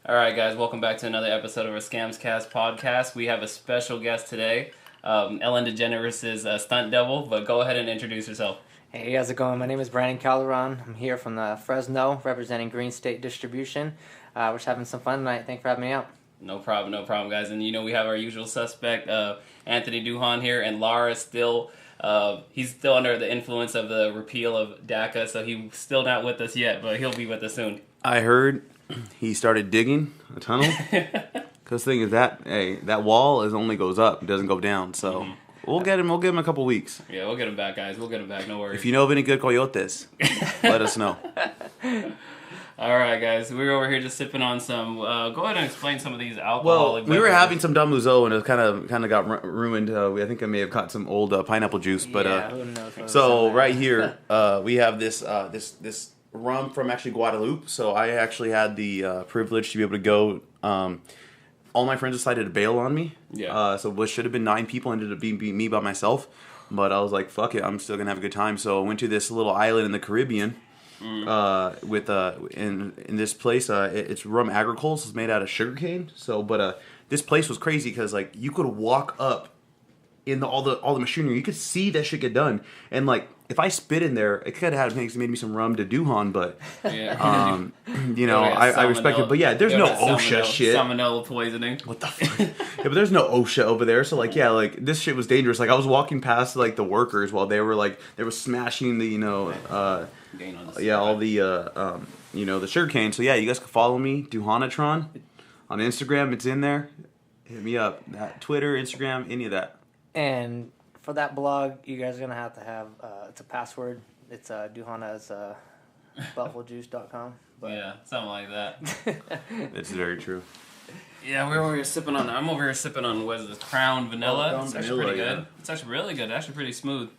All right, guys, welcome back to another episode of our Scamscast podcast. We have a special guest today, Ellen DeGeneres' stunt double, but go ahead and introduce yourself. Hey, how's it going? My name is Brandon Calderon. I'm here from the Fresno, representing Green State Distribution. We're just having some fun tonight. Thanks for having me out. No problem, guys. And we have our usual suspect, Anthony Duhan here, and Lara still, he's still under the influence of the repeal of DACA, so he's still not with us yet, but he'll be with us soon. I heard he started digging a tunnel. Because the thing is that wall only goes up, it doesn't go down. So we'll get him a couple weeks. Yeah, we'll get him back, guys. We'll get him back. No worries. If you know of any good coyotes, let us know. All right, guys. We're over here just sipping on some. Go ahead and explain some of these alcoholic. Well, we were having some Dom Luzo, and it kind of got ruined. I think I may have caught some old pineapple juice, but who knows so right here we have this rum from actually Guadalupe. So I actually had the privilege to be able to go. All my friends decided to bail on me. Yeah. So what should have been 9 people ended up being me by myself. But I was like, fuck it, I'm still gonna have a good time. So I went to this little island in the Caribbean. With in this place, it's rum agricole. It's made out of sugarcane. So, but this place was crazy because like you could walk up in all the machinery. You could see that shit get done, and like if I spit in there, it could have made me some rum to Duhan, but Yeah. I respect it. But yeah, there's no OSHA shit. Salmonella poisoning. What the fuck? Yeah, but there's no OSHA over there. So like, yeah, like this shit was dangerous. Like I was walking past like the workers while they were smashing the all the the sugarcane. So yeah, you guys can follow me, Duhanatron, on Instagram. It's in there. Hit me up. Twitter, Instagram, any of that. And for that blog, you guys are going to have it's a password. It's Duhana's buffalojuice.com. Yeah, something like that. It's very true. Yeah, we're over here sipping on. I'm over here sipping on what is this, Crown Vanilla. Crown it's actually Vanilla, pretty yeah. good. It's actually really good. Actually pretty smooth.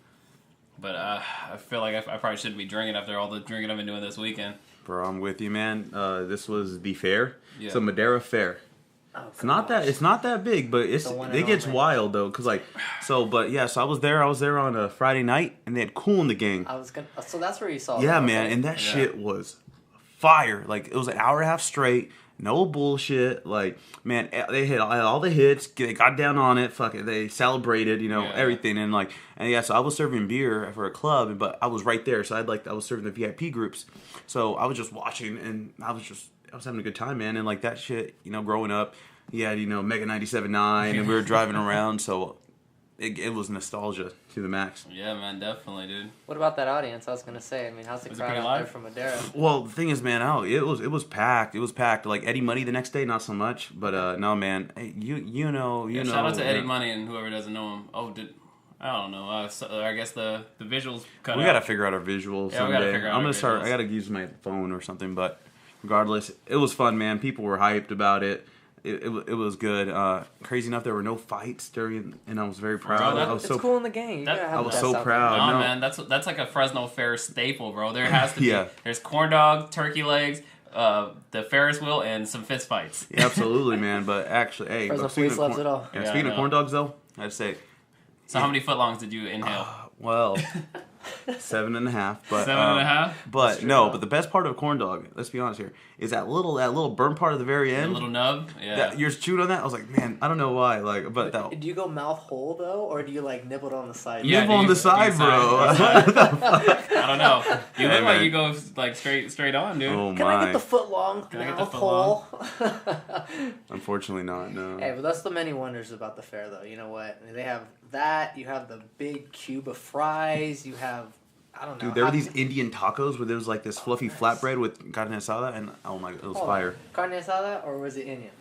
But I feel like I probably shouldn't be drinking after all the drinking I've been doing this weekend. Bro, I'm with you, man. This was the fair. Yeah. It's a Madeira fair. Oh, It's not that big, but it gets wild though, cause like so. But yeah, so I was there on a Friday night, and they had Cool in the Gang. So that's where you saw. Yeah, them, man, okay. and that shit was fire. Like it was an hour and a half straight, no bullshit. Like man, they hit all the hits. They got down on it. Fuck it, they celebrated, everything, and yeah. So I was serving beer for a club, but I was right there. So I was serving the VIP groups. So I was just watching, and I was having a good time, man. And like that shit, growing up, he had Mega 97.9, and we were driving around, so it was nostalgia to the max. Yeah, man, definitely, dude. What about that audience? I was going to say, I mean, how's the Was it crowd pretty out there live? from Madeira? Well, the thing is, man, it was packed. It was packed. Like Eddie Money the next day, not so much, but no, man, hey, you know. Shout out to Eddie Money and whoever doesn't know him. I don't know. I guess the visuals cut out. We gotta figure out our visuals Yeah, we someday. gotta figure out I'm our gonna start. visuals. I gotta use my phone or something. But regardless, it was fun, man. People were hyped about it. It was good. Crazy enough, there were no fights during, and I was very proud. Bro, I was It's cool in the game. You gotta have I was the so best out proud. No, no. man, that's like a Fresno Fair staple, bro. There has to be. Yeah. There's corn dog, turkey legs, the Ferris wheel, and some fist fights. Yeah, absolutely, man. But actually, hey, Fresno speaking Police of loves it all. Yeah, speaking I of know. corn dogs, though, I'd say, So how many footlongs did you inhale? well, 7.5. But 7.5. But no, but the best part of a corn dog, let's be honest here, is that little burnt part at the very A end. little nub. Yeah. You're chewing on that. I was like, man, I don't know why. Like, but that Do you go mouth whole though, or do you like nibble it on the side? Yeah, nibble on the side, bro. I don't know. You Hey, look like man. you go like straight on, dude. Oh Can I my! get the foot long Can I get the mouth foot hole? Unfortunately, not. No. Hey, but that's the many wonders about the fair, though. You know what? They have that. You have the big cube of fries. You have, I don't know. Dude, there were these Indian tacos where there was like this fluffy flatbread with carne asada, and oh my, it was fire. Carne asada, or was it Indian?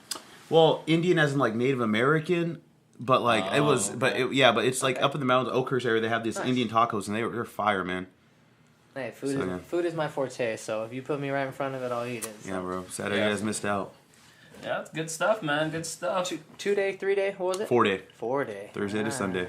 Well, Indian as in like Native American, but like it was, but it's like up in the mountains, Oakhurst area. They have these Nice. Indian tacos, and they're fire, man. Hey, yeah. food is my forte, so if you put me right in front of it, I'll eat it. So. Yeah, bro. Saturday Yeah. guys missed out. Yeah, it's good stuff, man. Good stuff. 2 day, 3 day, what was it? 4 day, 4 day. Thursday to Sunday.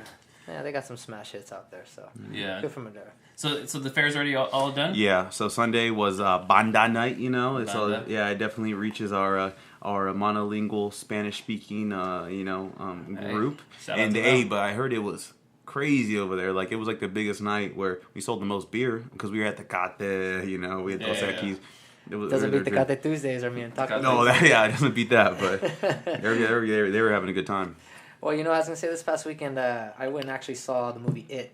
Yeah, they got some smash hits out there, so Yeah. good for Madeira. So the fair's already all done? Yeah. So Sunday was Banda night. It's Banda. it definitely reaches our monolingual Spanish speaking group. Shout out And to hey, them. but I heard it was crazy over there. Like it was like the biggest night where we sold the most beer because we were at the Cate. We had Dos Yeah. Equis. Doesn't beat Tecate Tuesdays or Taco No, it doesn't beat that, but they were having a good time. Well, I was going to say this past weekend, I went and actually saw the movie It.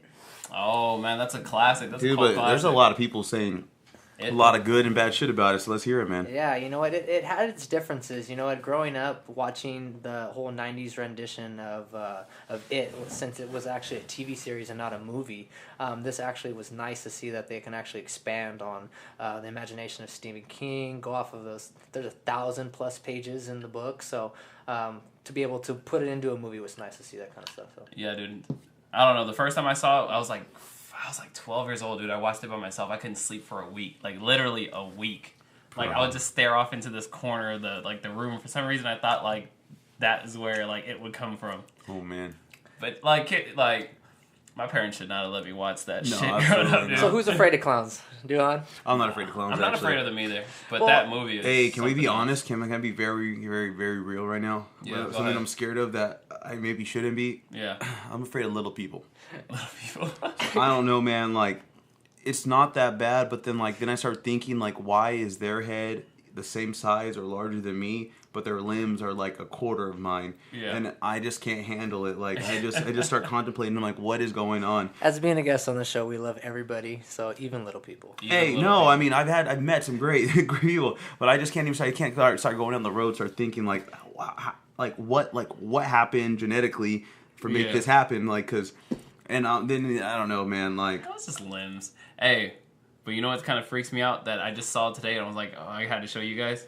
Oh, man, that's a classic. That's Dude, a cult but classic. there's a lot of people saying a lot of good and bad shit about it, so let's hear it, man. Yeah, you know what? It had its differences. Growing up, watching the whole 90s rendition of It, since it was actually a TV series and not a movie, this actually was nice to see that they can actually expand on the imagination of Stephen King, go off of those. There's 1,000+ pages in the book, so to be able to put it into a movie was nice to see that kind of stuff. So. Yeah, dude. I don't know. The first time I saw it, I was like 12 years old, dude. I watched it by myself. I couldn't sleep for a week, like literally a week. Like I would just stare off into this corner of the room. For some reason, I thought like that is where like it would come from. Oh man. But like my parents should not have let me watch that shit growing absolutely up, not. dude. So who's afraid of clowns? Duhan? I'm not afraid of clowns. I'm not actually. afraid of them either. But Well, that movie is. Hey, can we be something else. honest? Can I be very, very, very real right now? Yeah, go something ahead. I'm scared of that I maybe shouldn't be. Yeah. I'm afraid of little people. Little people. I don't know, man. Like, it's not that bad, but then I start thinking like, why is their head the same size or larger than me, but their limbs are like a quarter of mine? Yeah. And I just can't handle it. Like, I just start contemplating. I'm like, what is going on? As being a guest on the show, we love everybody, so even little people. Even Hey, little no, people. I mean, I've met some great people, but I just can't even. I can't start going down the road, start thinking like what happened genetically for make Yeah. this happen, like, cause, and then I don't know, man, like, It's just limbs. Hey, but you know what kind of freaks me out that I just saw today and I was like, oh, I had to show you guys?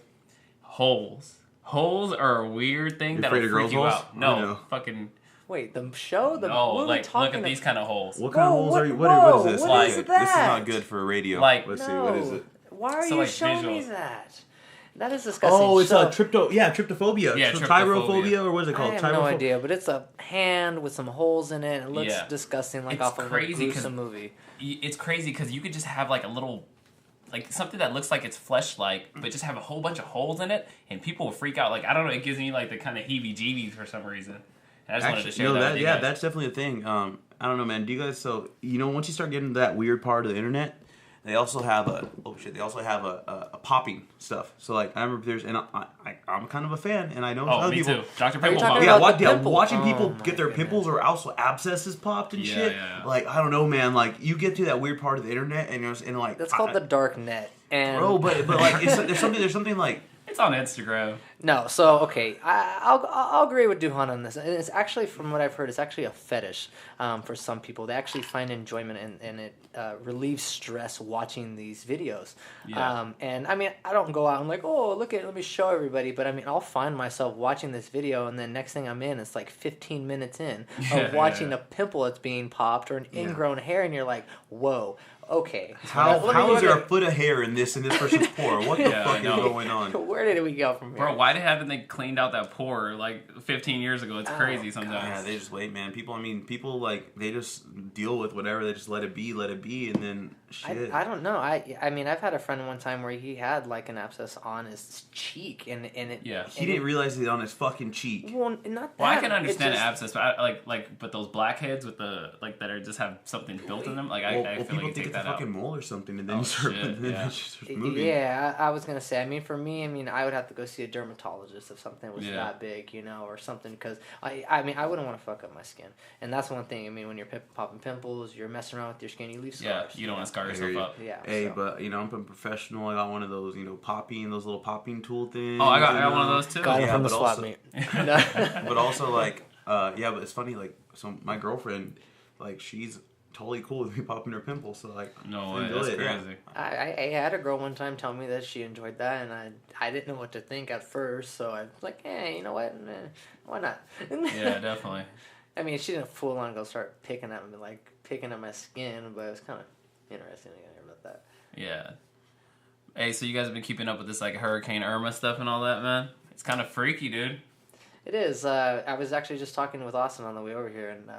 Holes. Holes are a weird thing You're that'll afraid of freak girls' you holes? out. I No, know. fucking Wait, the show? no. What are we Like, talking look at these kind of holes. what kind of Whoa, holes what- are you? What is this? whoa, what is This is that? not good for radio. Like- Let's see, what is it? Why are So, you like, showing me visual. that? That is disgusting. Oh, it's So, tryptophobia. Yeah, So tryptophobia. tyrophobia, or what is it I called? have no idea, but it's a hand with some holes in it. It looks Yeah. disgusting, like It's off of a crazy 'cause- gruesome movie. It's crazy because you could just have like a little, like something that looks like it's flesh-like, but just have a whole bunch of holes in it, and people will freak out. Like, I don't know, it gives me like the kind of heebie-jeebies for some reason. And I just wanted to share that with you guys. That's definitely a thing. I don't know, man. Do you guys? So once you start getting to that weird part of the internet, they also have a popping stuff. So like, I remember I'm kind of a fan, and I know Oh, other me people. too. Dr. Are you Pimple talking Pop. Yeah, about the pimple? watching people Oh, get their my pimples goodness. or also abscesses popped and Yeah, shit. yeah. Like, I don't know, man. Like, you get to that weird part of the internet, and like That's called the dark net. And bro. But like, there's something like. It's on Instagram. no, so okay, I'll agree with Duhan on this. And it's actually, from what I've heard, it's actually a fetish for some people. They actually find enjoyment and it relieves stress watching these videos. Yeah. And I mean, I don't go out and like, oh, let me show everybody. But I mean, I'll find myself watching this video, and then next thing I'm in, it's like 15 minutes in of watching a pimple that's being popped or an ingrown hair, and you're like, whoa. Okay. How Let me is look there at- a foot of hair in this person's pore? What the Yeah, fuck I is know. going on? Where did we go from here? Bro, why haven't they cleaned out that pore like 15 years ago? It's crazy sometimes. Yeah, they just wait, man. People like, they just deal with whatever. They just let it be, and then shit. I don't know. I mean, I've had a friend one time where he had like an abscess on his cheek, and it. Yeah. He didn't realize it on his fucking cheek. Well, not that. Well, I can It understand just- abscess, but but those blackheads with the that are just have something built in them. Like I feel people like you think take it's a that out. fucking mole or something, and then Oh, you start, shit, and then yeah. it's just moving. Yeah, I was gonna say. I mean, for me, I would have to go see a dermatologist if something was Yeah. that big, or something. Because I mean, I wouldn't want to fuck up my skin, and that's one thing. I mean, when you're popping pimples, you're messing around with your skin, you leave Yeah, scars. you don't want to scar I hear yourself you. up. Yeah. Hey, so. but I'm a professional. I got one of those, those little popping tool things. Oh, I got one of those too. Got it Yeah, from the but swap also- meet. But also like, but it's funny, like, so my girlfriend, like, she's totally cool with me popping her pimples. So like, No I way, enjoy that's it, yeah. crazy. I had a girl one time tell me that she enjoyed that, and I didn't know what to think at first, so I was like, hey, you know what? Why not? Yeah, definitely. I mean, she didn't full on go start picking at me, like picking at my skin, but it was kind of interesting to hear about that. Yeah. Hey, so you guys have been keeping up with this like Hurricane Irma stuff and all that, man? It's kind of freaky, dude. It is. I was actually just talking with Austin on the way over here, and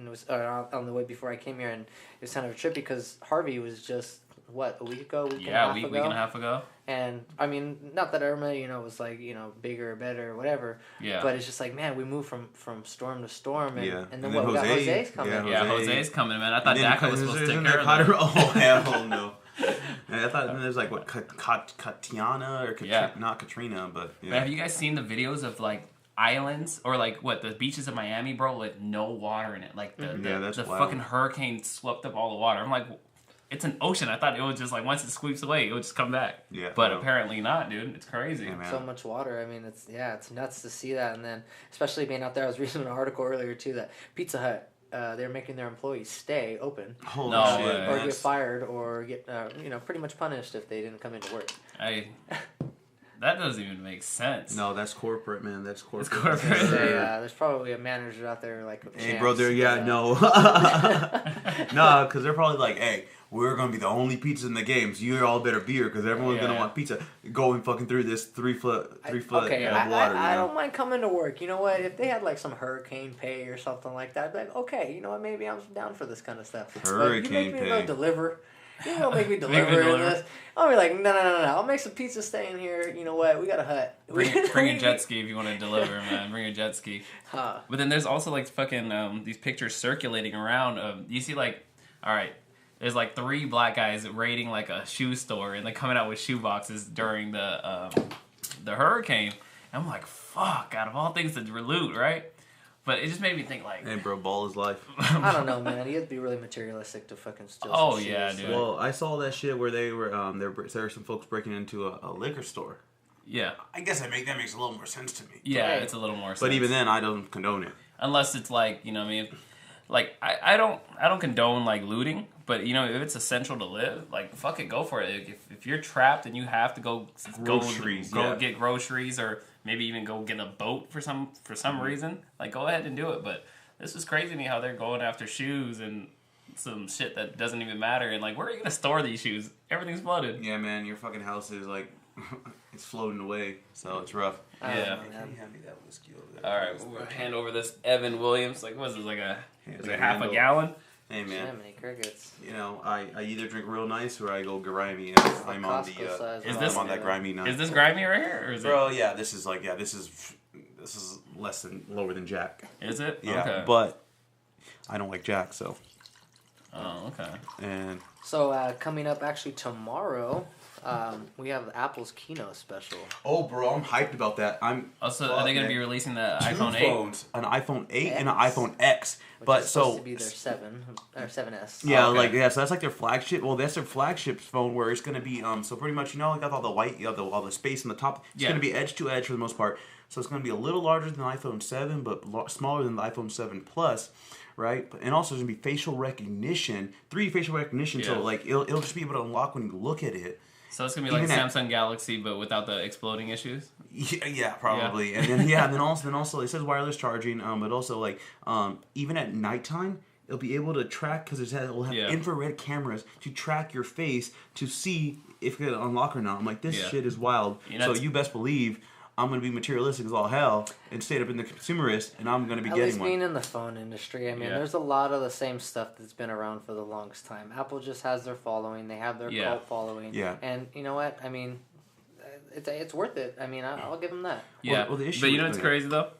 it was on the way before I came here, and it was kind of a trip because Harvey was just a week ago, week and a half Week ago. and a half ago. And I mean, not that Irma, was like bigger or better or whatever. Yeah. But it's just like, man, we moved from storm to storm, and, Yeah. and then And what? then We got Jose. Jose's coming. Yeah. Yeah, Jose. Jose's coming, man. I thought And then DACA was supposed to take isn't care there of that. Oh hell no. I thought there's like what Katiana or not Katrina, but yeah. Man, have you guys seen the videos of like islands or like the beaches of Miami, bro? Like no water in it. Like the fucking hurricane swept up all the water. I'm like, it's an ocean. I thought it would just like once it sweeps away, it would just come back. Yeah, but apparently not, dude. It's crazy. Yeah, so much water. I mean, it's nuts to see that. And then especially being out there, I was reading an article earlier too that Pizza Hut. They're making their employees stay open, or get fired, or get pretty much punished if they didn't come into work. That doesn't even make sense. No, that's corporate, man. That's corporate. It's corporate. There's probably a manager out there like. Hey, bro, no, because they're probably like, hey, we're gonna be the only pizza in the games. You all better be here because everyone's gonna want pizza. Going fucking through this 3 foot of water. I don't mind coming to work. You know what? If they had like some hurricane pay or something like that, I'd be like, okay, you know what? Maybe I'm down for this kind of stuff. Hurricane pay. You deliver. You don't make me deliver in this. I'll be like, no. I'll make some pizza staying here. You know what? We got a hut. Bring a jet ski if you want to deliver, man. Bring a jet ski. But then there's also like fucking these pictures circulating around. You see like, all right, there's like 3 black guys raiding like a shoe store and they're coming out with shoe boxes during the hurricane. And I'm like, fuck, out of all things to loot, right? But it just made me think like... Hey, bro, ball is life. I don't know, man. You have to be really materialistic to fucking steal some shoes. Dude. Well, I saw that shit where they were... there were some folks breaking into a liquor store. Yeah. I guess that makes a little more sense to me. Yeah, it's a little more sense. But even then, I don't condone it. Unless it's like, you know what I mean? Like, I don't condone, like, looting. But, you know, if it's essential to live, like, fuck it, go for it. If you're trapped and you have to go get groceries or... Maybe even go get a boat for some reason. Like, go ahead and do it. But this is crazy to me how they're going after shoes and some shit that doesn't even matter. And, like, where are you going to store these shoes? Everything's flooded. Yeah, man. Your fucking house is, like, it's floating away. So it's rough. Yeah. Can you hand me that whiskey over there? All right. We'll hand over this Evan Williams. Like, what is this? Like half a gallon? Hey, man. Many crickets. You know, I either drink real nice or I go grimy. I'm on that grimy now. Is this grimy right here? Or is Bro, yeah, this is lower than Jack. Is it? Yeah, okay. But I don't like Jack, so. Oh, okay. And so coming up actually tomorrow, we have Apple's keynote special. Oh, bro, I'm hyped about that. Are they going to be releasing the iPhone 8? Phones, an iPhone 8 and an iPhone X. Which is supposed to be their 7 or 7S. Yeah, so that's like their flagship. Well, that's their flagship phone where it's going to be so pretty much, you know, got all the white, you have all the space on the top. It's going to be edge to edge for the most part. So it's going to be a little larger than the iPhone 7, but smaller than the iPhone 7 Plus. Right, and also there's gonna be facial recognition, 3D facial recognition. So like it'll just be able to unlock when you look at it. So it's gonna be like Samsung Galaxy, but without the exploding issues. Yeah, probably. Yeah. And then also it says wireless charging. But also like even at nighttime, it'll be able to track because it will have infrared cameras to track your face to see if it can unlock or not. I'm like, this shit is wild. So you best believe I'm going to be materialistic as all hell and stay up in the consumerist, and I'm going to be getting one. At least being in the phone industry, I mean, there's a lot of the same stuff that's been around for the longest time. Apple just has their following. They have their cult following. Yeah. And you know what? I mean, it's worth it. I mean, I'll give them that. Yeah. Well, the issue but you know what's crazy, though?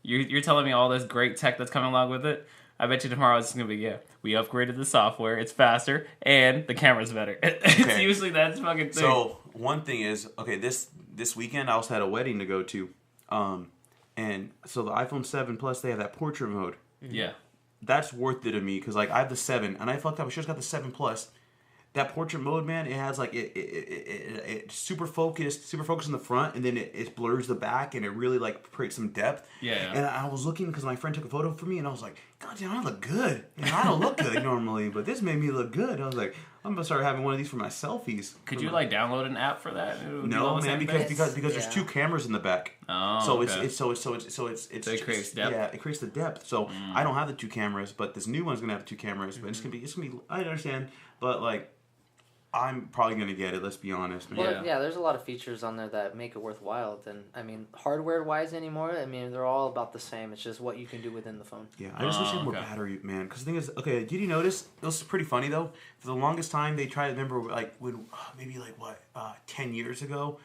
You're telling me all this great tech that's coming along with it? I bet you tomorrow it's going to be, we upgraded the software, it's faster, and the camera's better. It's usually that fucking thing. So, one thing is, this weekend I also had a wedding to go to. And so the iPhone 7 Plus, they have that portrait mode. Yeah. That's worth it to me, because, like, I have the 7, and I fucked up. I just got the 7 Plus. That portrait mode, man, it has, like, it's super focused in the front, and then it blurs the back, and it really, like, creates some depth. Yeah. And I was looking, because my friend took a photo for me, and I was like, God damn, I look good. And I don't look good normally, but this made me look good. I was like, I'm gonna start having one of these for my selfies. Could you like download an app for that? No, man, because there's 2 cameras in the back. Oh, so okay. It creates depth. Yeah, it creates the depth. So I don't have the 2 cameras, but this new one's gonna have 2 cameras. But it's gonna be. I understand, but like, I'm probably gonna get it. Let's be honest, man. Well, yeah, there's a lot of features on there that make it worthwhile. And I mean, hardware-wise anymore, I mean, they're all about the same. It's just what you can do within the phone. Yeah, I just wish it had more battery, man. Because the thing is, did you notice? It was pretty funny though. For the longest time, they tried to remember like when maybe like 10 years ago,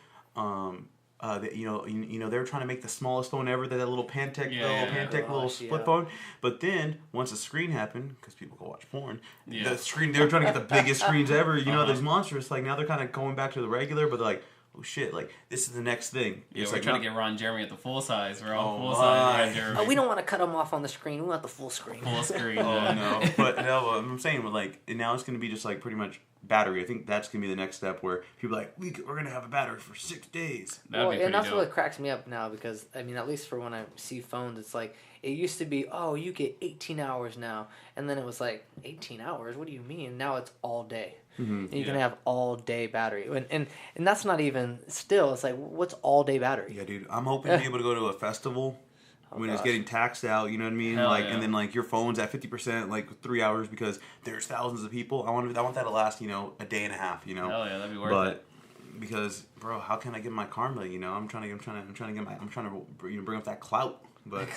they were trying to make the smallest phone ever, that little Pantech, little flip phone. But then once the screen happened, because people go watch porn, the screen, they were trying to get the biggest screens ever. These monsters. Like now they're kind of going back to the regular, but they're like, oh shit, like this is the next thing. Yeah, it's we're like trying to get Ron Jeremy at the full size. We're all full size Ron Jeremy. Oh, we don't want to cut him off on the screen. We want the full screen. Full screen. Oh no, but no, I'm saying, but like now it's gonna be just like pretty much battery. I think that's gonna be the next step where people are like we're gonna have a battery for 6 days. And that's what cracks me up now, because I mean, at least for when I see phones, it's like it used to be, oh, you get 18 hours now, and then it was like 18 hours. What do you mean? Now it's all day. Mm-hmm. And you can have all day battery, and that's not even still. It's like, what's all day battery? Yeah, dude. I'm hoping to be able to go to a festival when it's getting taxed out. You know what I mean? And then like your phone's at 50%, like 3 hours because there's thousands of people. I want that to last, a day and a half. Hell yeah, that'd be worth it. Because, bro, how can I get my karma? I'm trying to bring up that clout. But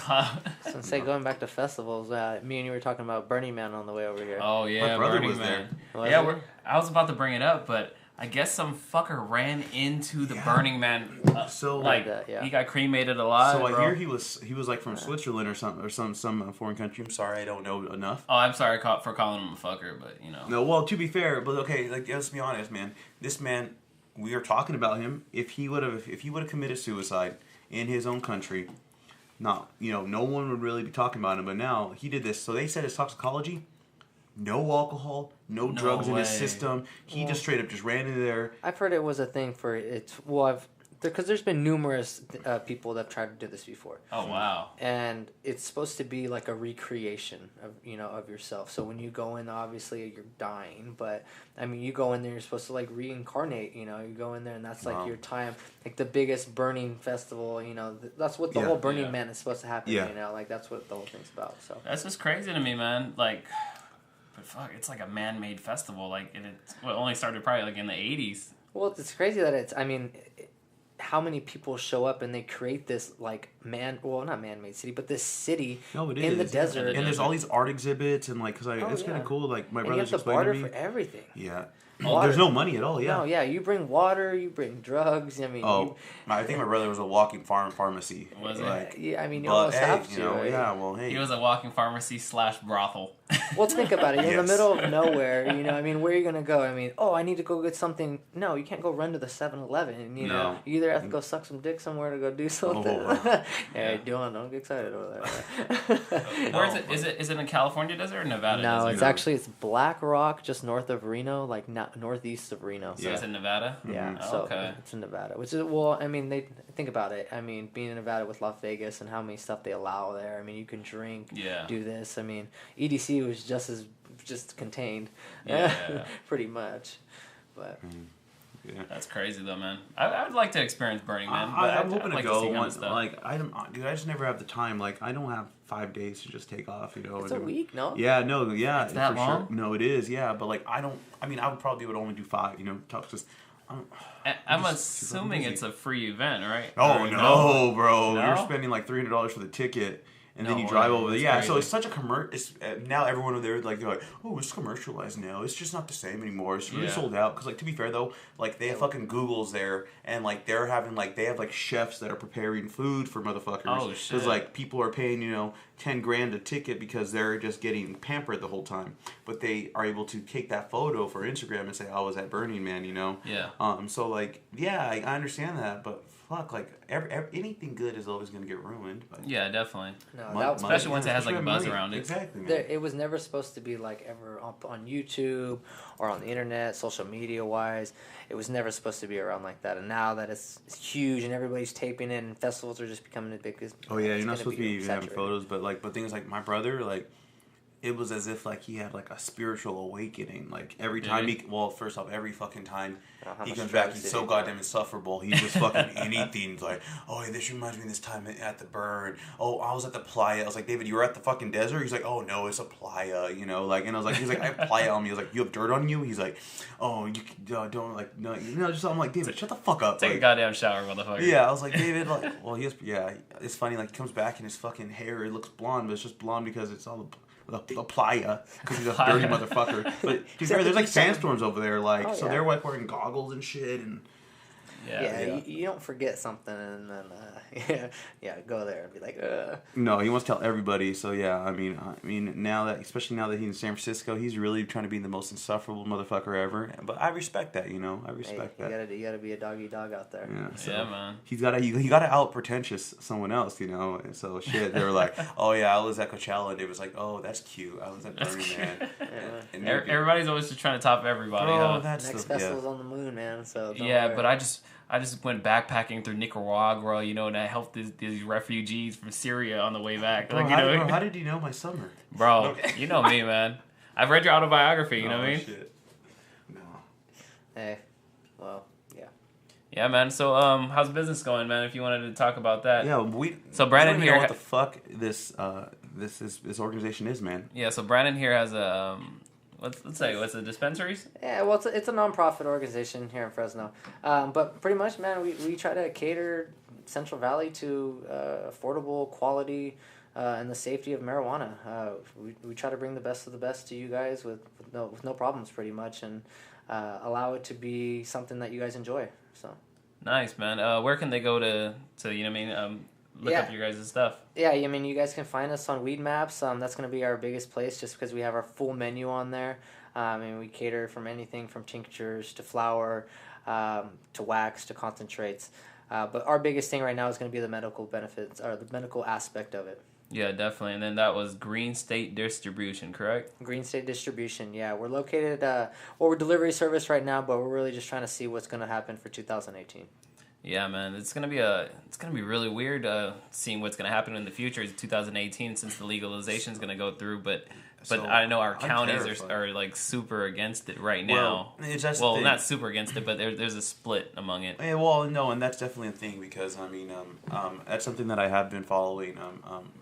so say going back to festivals, me and you were talking about Burning Man on the way over here. Oh yeah, my brother Burning was Man. there. I was about to bring it up, but I guess some fucker ran into the Burning Man. He got cremated alive. So I hear he was like from Switzerland or something, or some foreign country. I'm sorry, I don't know enough. Oh, I'm sorry for calling him a fucker, but No, well, to be fair, but okay, like let's be honest, man. This man, we are talking about him. If he would have committed suicide in his own country, no one would really be talking about him. But now he did this. So they said his toxicology, no alcohol, no drugs in his system. He just straight up just ran into there. I've heard it was a thing for it. Well, because there's been numerous people that have tried to do this before. Oh wow! And it's supposed to be like a recreation of yourself. So when you go in, obviously you're dying, but I mean, you go in there, you're supposed to like reincarnate. You go in there, and that's like your time, like the biggest burning festival. That's what the whole Burning Man is supposed to happen. Yeah. Like that's what the whole thing's about. So that's just crazy to me, man. Like, but fuck, it's like a man-made festival. Like, and it only started probably like in the 80s. Well, it's crazy that it's. I mean. How many people show up and they create this like not man-made city, but this city in the desert. And there's all these art exhibits and like, it's kind of cool. Like my brother's explaining to me. You have to barter for everything. Yeah. There's no money at all. Yeah. No, yeah. You bring water. You bring drugs. I mean. I think my brother was a walking pharmacy. Was it? Like, yeah. I mean, you almost have to. Right? Yeah. Well, hey. He was a walking pharmacy / brothel. Well, think about it. You're in the middle of nowhere. I mean, where are you gonna go? I mean, I need to go get something. No, you can't go run to the 7-Eleven. You either have to go suck some dick somewhere to go do something. Hey, don't get excited over there. Where is it? Is it in California desert or Nevada? No, desert? it's Black Rock, just north of Reno, like northeast of Reno. So it's in Nevada? Yeah, Mm-hmm. so it's in Nevada. Which is, well, I mean, they think about it. I mean, being in Nevada with Las Vegas and how many stuff they allow there. I mean, you can drink, do this. I mean, EDC was just contained, pretty much. But that's crazy though, man. I would like to experience Burning Man. I'm hoping to go. I just never have the time. Like, I don't have 5 days to just take off. It's a week, no? Yeah, no, yeah. It's that long? Sure. No, it is. Yeah, but like I would probably only do 5. Just. I'm assuming it's a free event, right? Oh no, bro! No? You're spending like $300 for the ticket. And then you drive over there. Yeah, crazy. So it's such a commercial. Now everyone over there, like, they're like, oh, it's commercialized now. It's just not the same anymore. It's really sold out. Because, like, to be fair, though, like, they have fucking Googles there. And, like, they have, like, chefs that are preparing food for motherfuckers. Oh, shit. Because, like, people are paying, $10,000 a ticket because they're just getting pampered the whole time. But they are able to take that photo for Instagram and say, I was at Burning Man, Yeah. So, like, yeah, I understand that. But fuck, like, anything good is always going to get ruined. But yeah, definitely. No, especially once it has like a buzz around it. Exactly. It was never supposed to be like ever up on YouTube or on the internet, social media wise. It was never supposed to be around like that. And now that it's huge and everybody's taping it and festivals are just becoming the biggest. Oh yeah, you're not supposed to be even having photos, but things like my brother, like, it was as if like he had like a spiritual awakening. Like every time first off, every fucking time he comes back, he's so goddamn insufferable. He's just fucking anything. He's like, oh, hey, this reminds me of this time at the burn. Oh, I was at the playa. I was like, David, you were at the fucking desert? He's like, oh no, it's a playa, like, and I was like, he's like, I have playa on me. I was like, you have dirt on you? He's like, oh, you don't like, no, just, I'm like, David, shut the fuck up. Take a goddamn shower, motherfucker. Yeah, I was like, David, like, well, it's funny, like, he comes back and his fucking hair, it looks blonde, but it's just blonde because it's all the playa, because he's a dirty motherfucker. But to be fair, there's like sandstorms over there, like, so they're like wearing goggles and shit, and You don't forget something and then go there and be like, No, he wants to tell everybody. So yeah, I mean, especially now that he's in San Francisco, he's really trying to be the most insufferable motherfucker ever. But I respect that, I respect that. You gotta be a doggy dog out there. Yeah, so man. He gotta out pretentious someone else, And so shit, they were like, oh yeah, I was at Coachella, and it was like, oh, that's cute. I was at Burning Man. And everybody's always just trying to top everybody. Bro, that's next festival's on the moon, man. So don't yeah, worry. but I just went backpacking through Nicaragua, and I helped these refugees from Syria on the way back. Bro, how did you know my summer? Bro, you know me, man. I've read your autobiography, you know what I mean? Shit. No. Hey, well, yeah. Yeah, man. So, how's business going, man? If you wanted to talk about that. Yeah, So Brandon we don't here. know what the fuck this organization is, man. Yeah, so Brandon here has a let's say what's the dispensaries? Yeah, well, it's a non-profit organization here in Fresno, but pretty much, man, we try to cater Central Valley to affordable, quality, and the safety of marijuana. We try to bring the best of the best to you guys with no problems, pretty much, and allow it to be something that you guys enjoy. So nice, man. Where can they go to look up your guys' stuff? Yeah, you guys can find us on Weed Maps. That's going to be our biggest place just because we have our full menu on there. We cater from anything from tinctures to flower to wax to concentrates. But our biggest thing right now is going to be the medical benefits or the medical aspect of it. Yeah, definitely. And then that was Green State Distribution, correct? Green State Distribution, yeah. We're located, we're delivery service right now, but we're really just trying to see what's going to happen for 2018. Yeah, man, it's gonna be really weird seeing what's gonna happen in the future. It's 2018 since the legalization is gonna go through, but So, I know our I'm counties terrified. are like super against it right now. Well, not super against it, but there's a split among it. Yeah, well, no, and that's definitely a thing because that's something that I have been following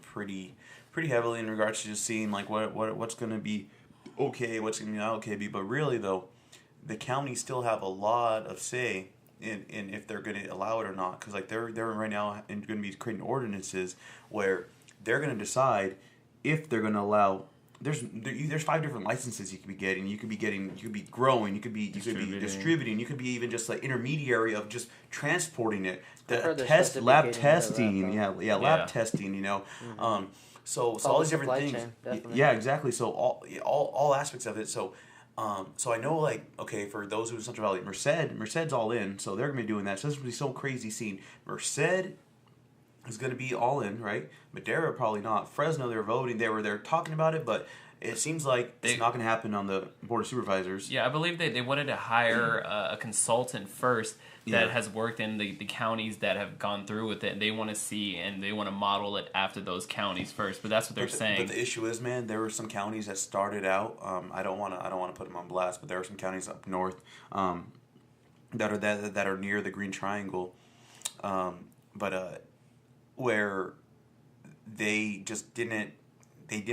pretty heavily in regards to just seeing like what's gonna be okay, what's gonna be not okay. But really though, the counties still have a lot of say in if they're going to allow it or not, because like they're right now going to be creating ordinances where they're going to decide if they're going to allow. There's 5 different licenses you could be getting. You could be growing. You could be distributing. You could be even just like intermediary of just transporting it. The lab testing. Lab testing. Mm-hmm. So all these different things. Definitely. Yeah, exactly. So all aspects of it. So I know, like, okay, for those who are in Central Valley, Merced's all in, so they're going to be doing that. So this is going to be so crazy seeing Merced is going to be all in, right? Madera probably not. Fresno, they're voting. They're talking about it, but it seems like it's not going to happen on the Board of Supervisors. Yeah, I believe they wanted to hire a consultant first that has worked in the counties that have gone through with it, and they want to see and they want to model it after those counties first. But that's what they're saying. But the issue is, man, there were some counties that started out. I don't want to put them on blast, but there are some counties up north that are near the Green Triangle, where they just didn't think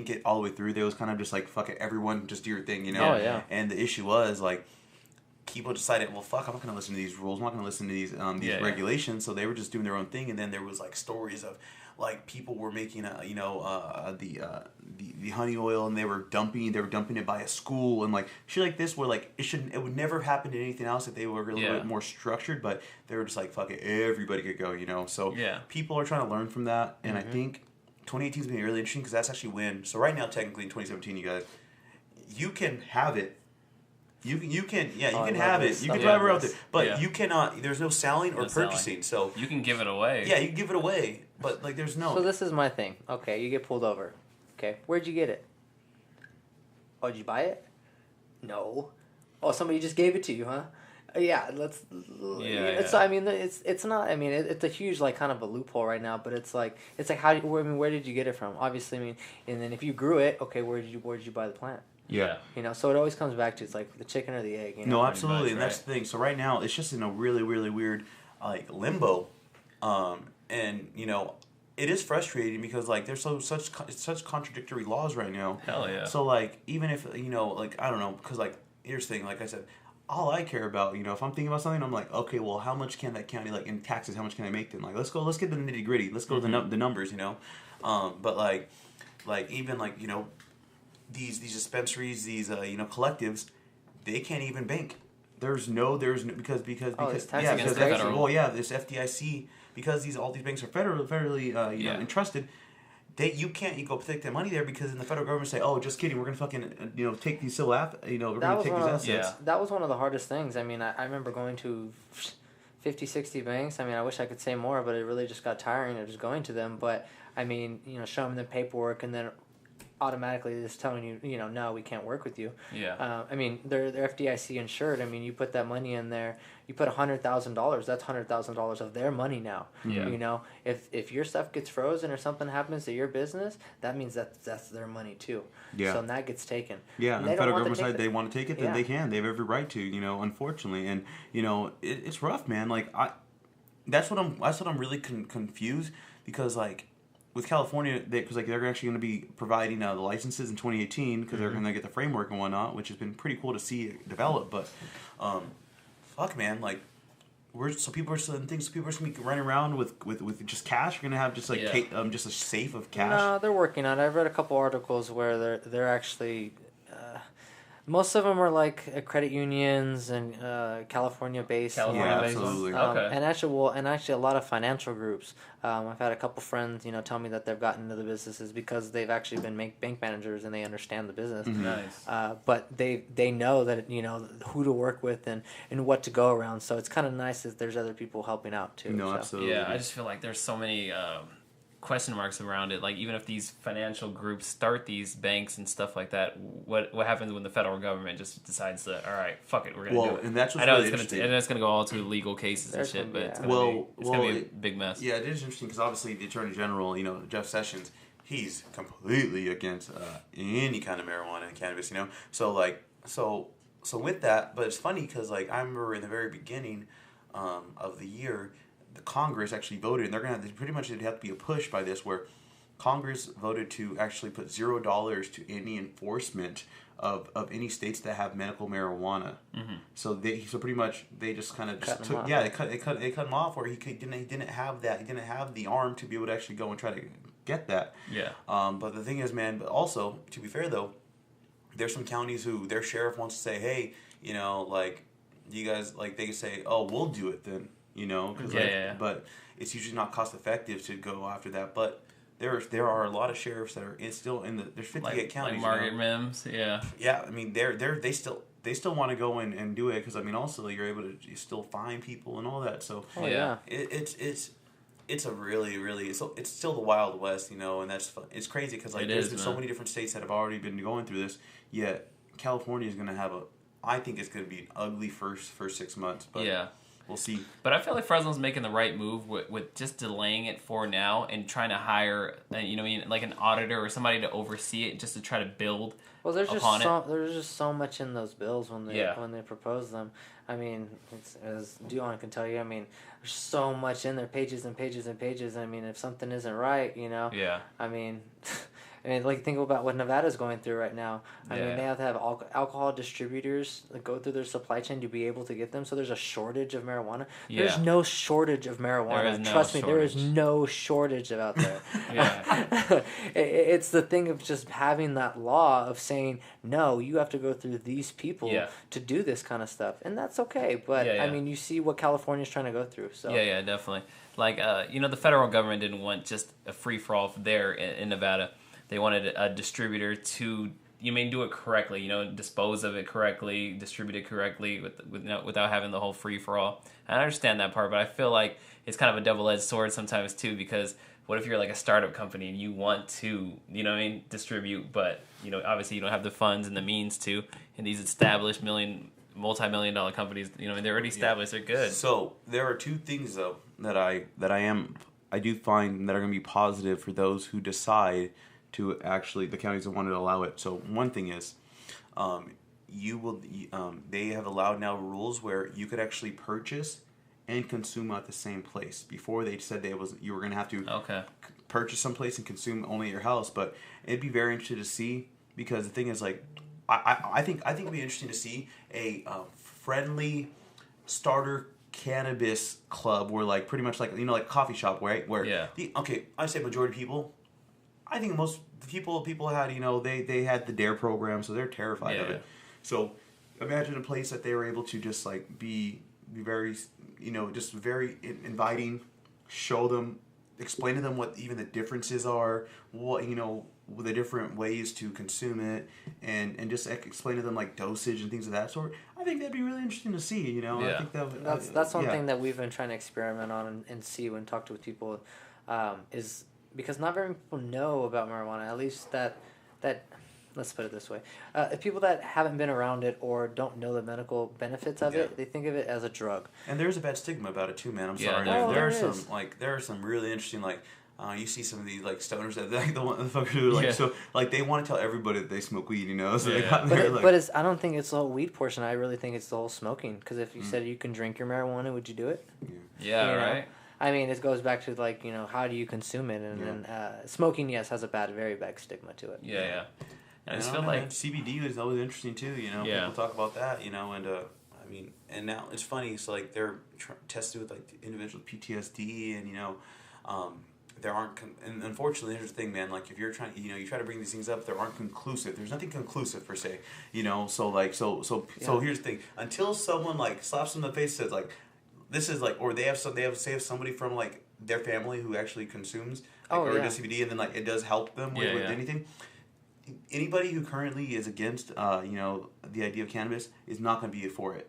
it all the way through. They was kind of just like, fuck it, everyone just do your thing, Oh, yeah. And the issue was like, people decided, well, fuck, I'm not going to listen to these rules. I'm not going to listen to these regulations. So they were just doing their own thing. And then there was like stories of like people were making the honey oil, and they were dumping it by a school and like shit like this, where like it would never happen to anything else if they were a little bit more structured. But they were just like, fuck it, everybody could go, So people are trying to learn from that, and I think 2018 is going to be really interesting because that's actually when. So right now, technically in 2017, you guys, you can have it. You can have it. You can drive around it, but you cannot. There's no selling or purchasing. So you can give it away. Yeah, you can give it away, but like there's no. So this is my thing. Okay, you get pulled over. Okay, where'd you get it? Oh, did you buy it? No. Oh, somebody just gave it to you, huh? Yeah, let's. Yeah. So I mean, it's not. I mean, it's a huge like kind of a loophole right now. But it's like how. Where did you get it from? Obviously, I mean, and then if you grew it, okay, where did you buy the plant? Yeah. So it always comes back to it's like the chicken or the egg. No, absolutely, and that's the thing. So right now, it's just in a really, really weird like limbo, and it is frustrating because like there's such contradictory laws right now. Hell yeah. So like even if like I don't know, because like here's the thing, like I said, all I care about, if I'm thinking about something, I'm like, okay, well, how much can that county, like in taxes, how much can I make then? Like let's get the nitty gritty. Let's go to the numbers, but like even like these dispensaries, these collectives, they can't even bank. there's no because it's yeah, against because the federal. well, yeah, this FDIC, because all these banks are federally you know, entrusted. You can't go take their money there, because then the federal government say, oh, just kidding, we're gonna fucking take these we're gonna take these assets. That was one of the hardest things. I mean, I remember going to 50, 60 banks. I mean, I wish I could say more, but it really just got tiring of just going to them. But I mean, showing them the paperwork and then automatically just telling you, no, we can't work with you. Yeah. I mean, they're FDIC insured. I mean, you put that money in there, you put $100,000. That's $100,000 of their money now. Yeah. If your stuff gets frozen or something happens to your business, that means that's their money too. Yeah. So that gets taken. Yeah, and the federal government side, they want to take it, then they can. They have every right to. Unfortunately, and it's rough, man. Like that's what I'm really confused, because like, with California, because they're actually going to be providing the licenses in 2018, because they're going to get the framework and whatnot, which has been pretty cool to see it develop. But, fuck, man, like, people are still going to be running around with just cash. You're going to have just just a safe of cash. No, they're working on it. I've read a couple articles where they're actually. Most of them are like credit unions and California-based. Yeah, absolutely. Okay. And actually a lot of financial groups. I've had a couple friends, tell me that they've gotten into the businesses because they've actually been bank managers and they understand the business. Mm-hmm. Nice. But they know that who to work with and what to go around. So it's kind of nice that there's other people helping out too. No, so. absolutely. Yeah, I just feel like there's so many question marks around it. Like, even if these financial groups start these banks and stuff like that, what happens when the federal government just decides that, all right, fuck it, we're gonna do it? And that's what's I know really interesting. it's gonna go all to legal cases and shit, but it's gonna be a big mess. Yeah, it is interesting, because obviously the Attorney General, Jeff Sessions, he's completely against any kind of marijuana and cannabis. So with that, but it's funny because I remember in the very beginning of the year, the Congress actually voted, and they're gonna pretty much it'd have to be a push by this, where Congress voted to actually put $0 to any enforcement of any states that have medical marijuana. Mm-hmm. So pretty much they just kind of just took they cut him off, where he didn't have that, he didn't have the arm to be able to actually go and try to get that. Yeah. But the thing is, man, but also, to be fair though, there's some counties who their sheriff wants to say, hey, you guys, they can say, oh, we'll do it then. But it's usually not cost effective to go after that. But there are a lot of sheriffs that are still in there's 58 counties. Like Margaret Mims, yeah. Yeah, I mean they still want to go and do it, because I mean also you're able to still find people and all that. So it's a really it's still the Wild West, and that's fun. It's crazy because there's been so many different states that have already been going through this. Yet California is going to have I think it's going to be an ugly first 6 months. But yeah. We'll see. But I feel like Fresno's making the right move with just delaying it for now and trying to hire, like an auditor or somebody to oversee it, just to try to build there's just so much in those bills when they propose them. I mean, as Duhon can tell you, I mean, there's so much in there, pages and pages and pages. I mean, if something isn't right, Yeah. I mean... think about what Nevada's going through right now. I mean, they have to have alcohol distributors go through their supply chain to be able to get them. So there's a shortage of marijuana. Yeah. There's no shortage of marijuana. Trust me, there is no shortage out there. It's the thing of just having that law of saying, no, you have to go through these people to do this kind of stuff. And that's okay. But, I mean, you see what California's trying to go through. So Yeah, definitely. Like, the federal government didn't want just a free-for-all there in Nevada. They wanted a distributor to, do it correctly, dispose of it correctly, distribute it correctly without having the whole free-for-all. I understand that part, but I feel like it's kind of a double-edged sword sometimes too, because what if you're like a startup company and you want to, distribute, but, obviously you don't have the funds and the means to, and these established multi-million-dollar companies, they're already established, they're good. So there are two things though that I do find that are going to be positive for those who decide to actually, the counties that wanted to allow it. So one thing is, they have allowed now rules where you could actually purchase and consume at the same place. Before they said you were going to have to purchase someplace and consume only at your house. But it'd be very interesting to see, because the thing is, I think it'd be interesting to see a friendly starter cannabis club where pretty much like a coffee shop, right? Where I say majority of people. I think most people had, they had the DARE program, so they're terrified of it. So imagine a place that they were able to just like be very, just very inviting, show them, explain to them what even the differences are, what the different ways to consume it, and just explain to them like dosage and things of that sort. I think that'd be really interesting to see. Yeah. I think that's one thing that we've been trying to experiment on and see when talk to with people, is because not very many people know about marijuana. At least that let's put it this way: people that haven't been around it or don't know the medical benefits of it, they think of it as a drug. And there's a bad stigma about it too, man. I'm sorry. No, There are some really interesting you see some of these like stoners that like the fuckers who like so like they want to tell everybody that they smoke weed, So they got there, but I don't think it's the whole weed portion. I really think it's the whole smoking. Because if you said you can drink your marijuana, would you do it? Yeah, right. I mean, it goes back to how do you consume it, and smoking, has a very bad stigma to it. Yeah. And I just feel like CBD is always interesting too. People talk about that. And now it's funny. So like they're tested with like individuals with PTSD, and there aren't. And unfortunately, here's the thing, man. Like if you're trying, you try to bring these things up, there aren't conclusive. There's nothing conclusive per se. So here's the thing. Until someone like slaps them in the face, and says like, this is like, or they have somebody from like their family who actually consumes does CBD, and then like it does help them with anything. Anybody who currently is against, the idea of cannabis is not going to be for it.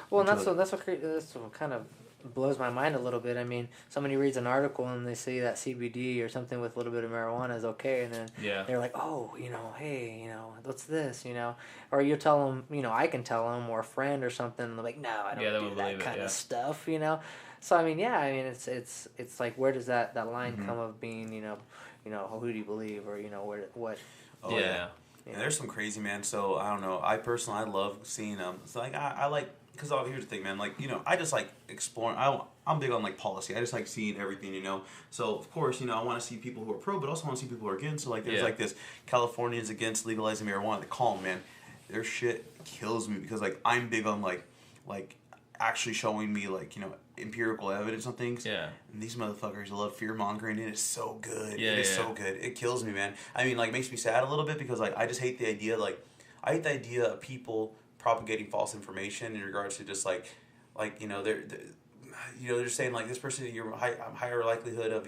Well, and that's what kind of blows my mind a little bit. I mean, somebody reads an article and they see that CBD or something with a little bit of marijuana is okay, and then they're like, oh, hey, what's this, Or you tell them, I can tell them, or a friend or something, and they're like, no, I don't do that kind of stuff, So it's like, where does that line come of being, who do you believe, or what? Oh, yeah. And there's some crazy, man. So I don't know. I personally love seeing them. So like I like, because here's the thing, man. Like I just like exploring. I'm big on like policy. I just like seeing everything, So of course, I want to see people who are pro, but also want to see people who are against. So like there's like this Californians against legalizing marijuana. They call them, man. Their shit kills me because like I'm big on like actually showing me like empirical evidence on things. Yeah. And these motherfuckers love fear mongering. It is so good. Yeah, it is so good. It kills me, man. I mean, like, makes me sad a little bit because like I just hate the idea. Like, I hate the idea of people propagating false information in regards to just they're saying like this person you're higher likelihood of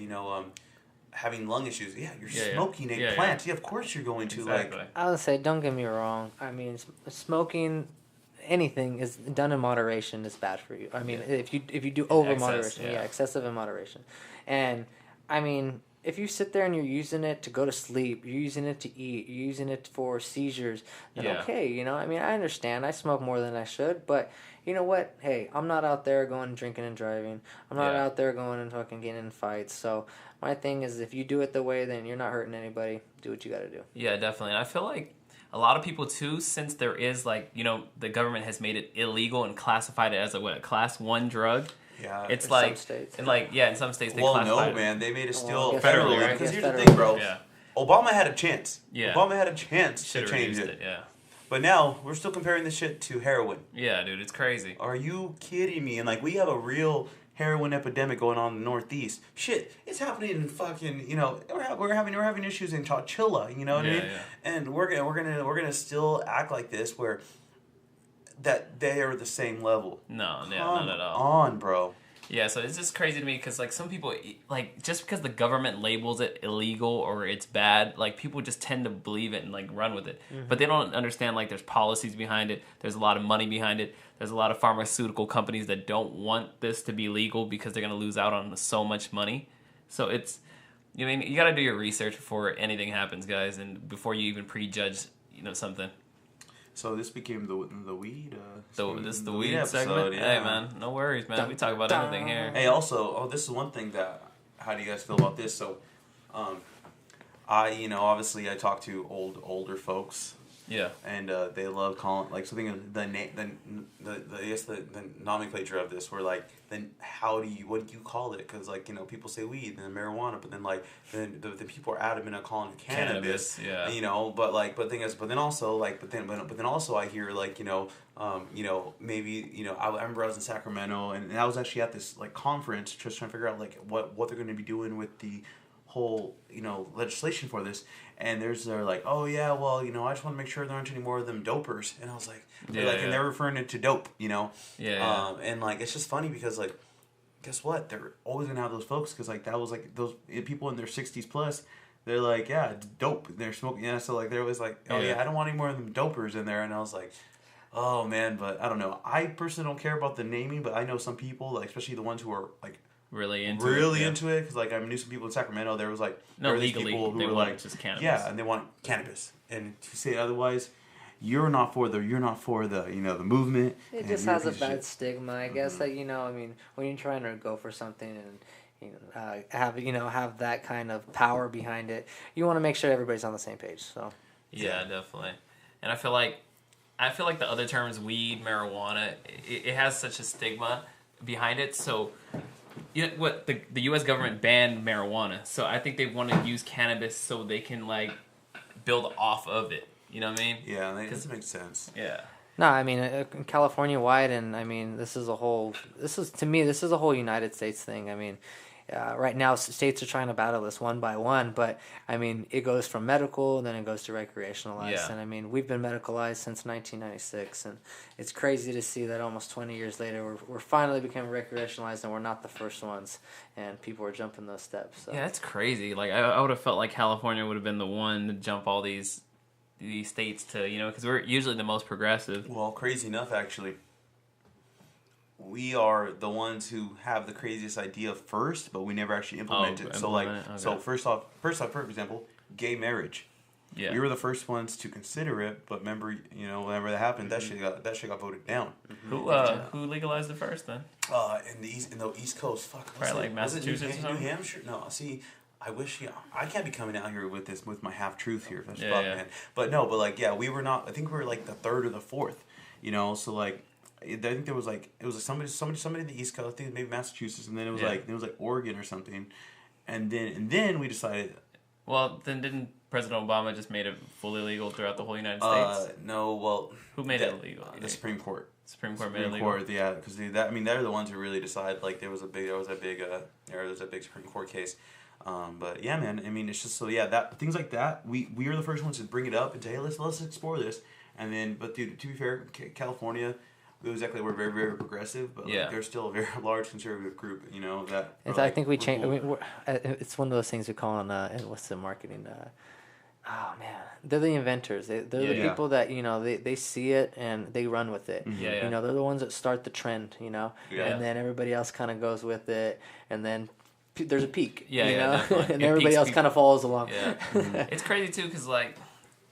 having lung issues. Yeah, you're smoking a plant. Yeah, of course you're going to I would say, don't get me wrong. I mean, smoking. Anything is done in moderation is bad for you. I mean, if you do over moderation, excessive in moderation, and I mean, if you sit there and you're using it to go to sleep, you're using it to eat, you're using it for seizures, then okay, I mean, I understand. I smoke more than I should, but you know what? Hey, I'm not out there going drinking and driving. I'm not out there going and fucking getting in fights. So my thing is, if you do it the way, then you're not hurting anybody. Do what you got to do. Yeah, definitely. And I feel like a lot of people too, since there is the government has made it illegal and classified it as a class 1 drug. Yeah, it's in like some states. And in some states they classify it. Man, they made it still federally. Right? Because here's the thing, bro. Yeah. Obama had a chance. Yeah. Obama had a chance to change it. Yeah. But now we're still comparing this shit to heroin. Yeah, dude, it's crazy. Are you kidding me? And we have a real heroin epidemic going on in the Northeast. Shit, it's happening in fucking, we're having issues in Chowchilla, you know what I mean? Yeah. And we're gonna still act like this where that they are the same level. No, not at all. On, bro. Yeah, so it's just crazy to me because some people just because the government labels it illegal or it's bad, people just tend to believe it and run with it. Mm-hmm. But they don't understand there's policies behind it. There's a lot of money behind it. There's a lot of pharmaceutical companies that don't want this to be legal because they're going to lose out on so much money. So it's, you got to do your research before anything happens, guys, and before you even prejudge, something. So this became the weed. This is the weed segment. Yeah. Hey man, no worries, man. We talk about everything here. Hey, also, this is one thing that. How do you guys feel about this? So, obviously I talk to older folks. Yeah. And they love calling something of the nomenclature of this. Where then what do you call it? Because people say weed and then marijuana, but then the people are adamant on calling it cannabis. Yeah. But thing is, but then also I hear maybe I remember I was in Sacramento and I was actually at this conference just trying to figure out what they're going to be doing with the whole legislation for this, and they're like, oh yeah, well I just want to make sure there aren't any more of them dopers, and I was like, and they're referring it to dope, and like it's just funny because like, guess what? They're always gonna have those folks because like that was like those people in their 60s plus. They're like, yeah, it's dope. They're smoking, so like they're always like, oh yeah, I don't want any more of them dopers in there, and I was like. Oh man, but I don't know. I personally don't care about the naming, but I know some people, like especially the ones who are like really into it, because like I knew some people in Sacramento. There was like legally people who they were want like just cannabis. Yeah, and they want cannabis. And to say otherwise, you're not for the the movement. It just has a bad stigma, I guess. Like I mean, when you're trying to go for something and have that kind of power behind it, you want to make sure everybody's on the same page. So yeah, definitely. And I feel like the other terms, weed, marijuana, it has such a stigma behind it. So, the U.S. government banned marijuana. So I think they want to use cannabis so they can like build off of it. You know what I mean? Yeah, that makes sense. Yeah. No, I mean California wide, and I mean this is a whole United States thing. I mean. Right now, states are trying to battle this one by one, but I mean, it goes from medical, then it goes to recreationalized, and I mean, we've been medicalized since 1996, and it's crazy to see that almost 20 years later, we're finally becoming recreationalized, and we're not the first ones, and people are jumping those steps. So. Yeah, that's crazy. Like I would have felt like California would have been the one to jump all these states to because we're usually the most progressive. Well, crazy enough, actually. We are the ones who have the craziest idea first, but we never actually implement it. So like, so first off, for example, gay marriage. Yeah. We were the first ones to consider it, but remember, whenever that happened, that shit got voted down. Who legalized it first then? In the East Coast, fuck. Probably like Massachusetts or something. New Hampshire? No, see. I wish I can't be coming out here with my half truth here. That's man. But no, but like we were not. I think we were like the third or the fourth. So like. I think there was like somebody in the East Coast. I think maybe Massachusetts, and then it was like Oregon or something, and then we decided. Well, then didn't President Obama just made it fully legal throughout the whole United States? No, well, who made it illegal? The Supreme Court. Supreme Court made it legal. Yeah, because they're the ones who really decide. Like there was a big Supreme Court case. But yeah, man. I mean, it's just that things like that. We are the first ones to bring it up and say, hey, let's explore this. And then, but dude, to be fair, California. We're very, very progressive, but there's still a very large conservative group, that... I think we changed... Cool. I mean, it's one of those things we call in what's the marketing... oh, man. They're the inventors. They're the people that, they see it and they run with it. Mm-hmm. They're the ones that start the trend, and then everybody else kind of goes with it, and then there's a peak, and everybody else kind of follows along. Yeah. It's crazy, too, because, like...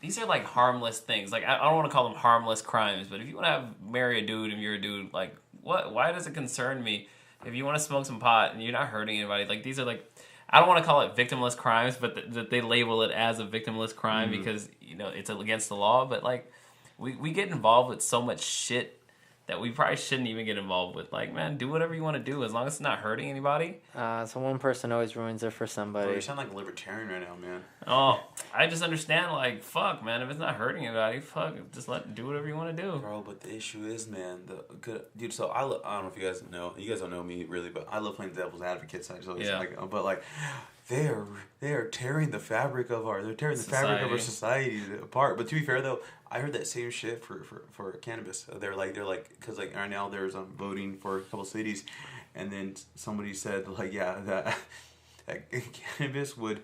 These are like harmless things. Like I don't want to call them harmless crimes, but if you want to marry a dude and you're a dude, like what? Why does it concern me? If you want to smoke some pot and you're not hurting anybody, like these are like I don't want to call it victimless crimes, but that they label it as a victimless crime because it's against the law. But like we get involved with so much shit that we probably shouldn't even get involved with. Like, man, do whatever you want to do as long as it's not hurting anybody. So one person always ruins it for somebody. Bro, you sound like a libertarian right now, man. Oh, I just understand, like, fuck, man, if it's not hurting anybody, fuck, just do whatever you want to do. Bro, but the issue is, man, dude, so I don't know if you guys don't know me really, but I love playing devil's advocate, so it's but like, they are tearing the fabric of our society apart. But to be fair though, I heard that same shit for cannabis. They're like because like right now there's voting for a couple cities, and then somebody said like that cannabis would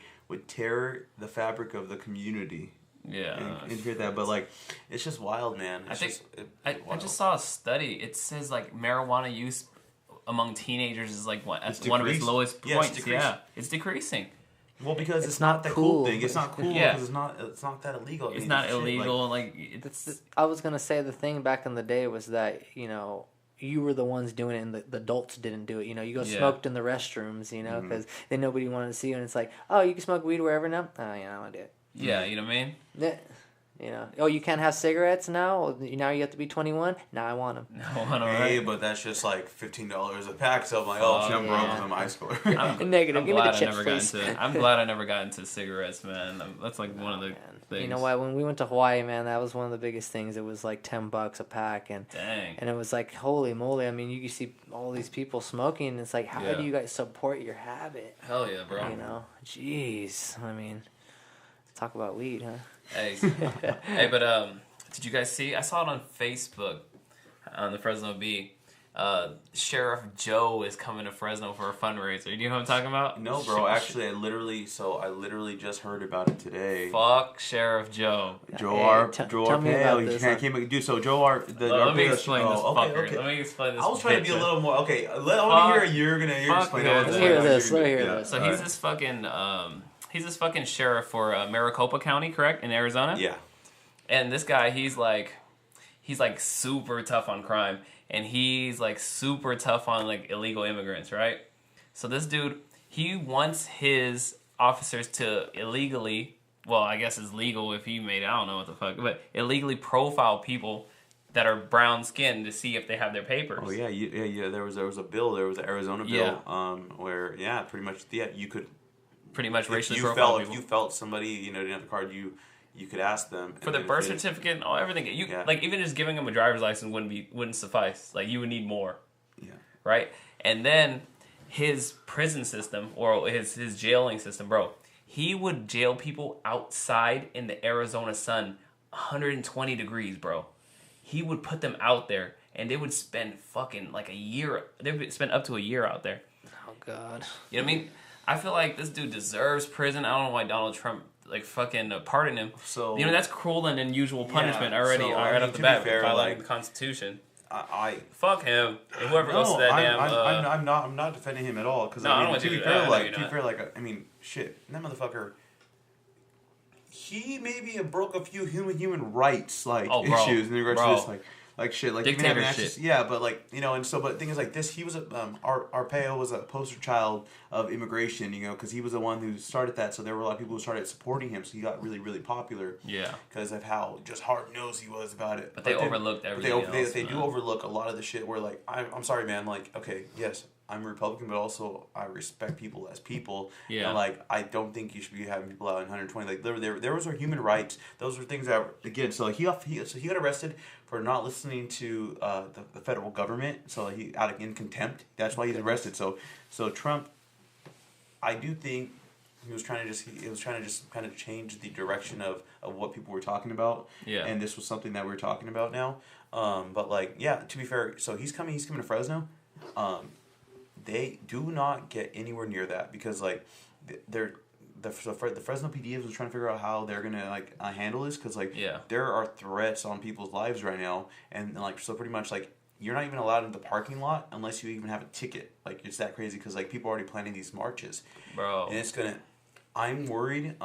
tear the fabric of the community. Yeah, and hear that, but like it's just wild, man. I just saw a study. It says like marijuana use among teenagers is like one of its lowest points. It's decreasing. Well, because it's not that cool thing. It's not cool because it's not that illegal. It's not illegal. I was gonna say the thing back in the day was that you were the ones doing it and the adults didn't do it. You go smoked in the restrooms, because then nobody wanted to see you, and it's like, oh, you can smoke weed wherever now. Oh yeah, I want to do it. Yeah, you know what I mean. Yeah. You know, oh, you can't have cigarettes now. Now you have to be 21. Now I want them. Hey, but that's just like $15 a pack. So I'm like, oh, shit, I'm broke because I'm high school. Negative. Give me the chips, please. I'm glad I never got into cigarettes, man. That's like one of the things. You know what? When we went to Hawaii, man, that was one of the biggest things. It was like $10 a pack, and it was like, holy moly! I mean, you see all these people smoking. It's like, how do you guys support your habit? Hell yeah, bro. You know, jeez. I mean, talk about weed, huh? Hey, hey, but did you guys see? I saw it on Facebook on the Fresno Bee. Sheriff Joe is coming to Fresno for a fundraiser. Do you know what I'm talking about? No, bro. Actually, I literally just heard about it today. Fuck Sheriff Joe. Joe Arpaio. So Joe Ar. Let me explain this fucker. Okay. Let me explain this. I was trying to be a little more. Okay, I want to hear you're gonna explain. Let me hear this. So he's this fucking he's this fucking sheriff for Maricopa County, correct, in Arizona. Yeah. And this guy, he's like super tough on crime. And he's like super tough on like illegal immigrants, right? So this dude, he wants his officers to illegally, well, I guess it's legal if he made it, I don't know what the fuck, but illegally profile people that are brown skinned to see if they have their papers. Oh yeah. There was a bill. There was an Arizona bill, where pretty much you could pretty much racially profile people. If you felt somebody didn't have the card, you could ask them for the birth certificate and everything. Like even just giving them a driver's license wouldn't suffice. Like you would need more. Yeah. Right? And then his prison system or his jailing system, bro. He would jail people outside in the Arizona sun, 120 degrees, bro. He would put them out there and they would spend fucking like a year. They would spend up to a year out there. Oh God. You know what I mean? I feel like this dude deserves prison. I don't know why Donald Trump fucking pardon him. So that's cruel and unusual punishment already. Right off the bat, violating the Constitution. I fuck him. And whoever goes to that I'm not defending him at all because to be fair, shit, that motherfucker. He maybe broke a few human rights issues in regards to this shit, like dictator shit. Yeah, but but the thing is this. He was Arpaio was a poster child of immigration, because he was the one who started that. So there were a lot of people who started supporting him. So he got really, really popular. Yeah, because of how just hard nosed he was about it. But they overlooked everything. They do overlook a lot of the shit. Where I'm sorry, man. Okay, yes, I'm a Republican, but also I respect people as people. Yeah. And I don't think you should be having people out in 120. There was our human rights. Those were things that again. So he got arrested for not listening to the federal government. So he in contempt. That's why he's arrested. So Trump, I do think he was trying to just kind of change the direction of what people were talking about. Yeah. And this was something that we're talking about now. To be fair, so he's coming to Fresno. They do not get anywhere near that because the Fresno PD was trying to figure out how they're gonna handle this because there are threats on people's lives right now and so pretty much you're not even allowed in the parking lot unless you even have a ticket. It's that crazy because people are already planning these marches, bro. And it's gonna. I'm worried.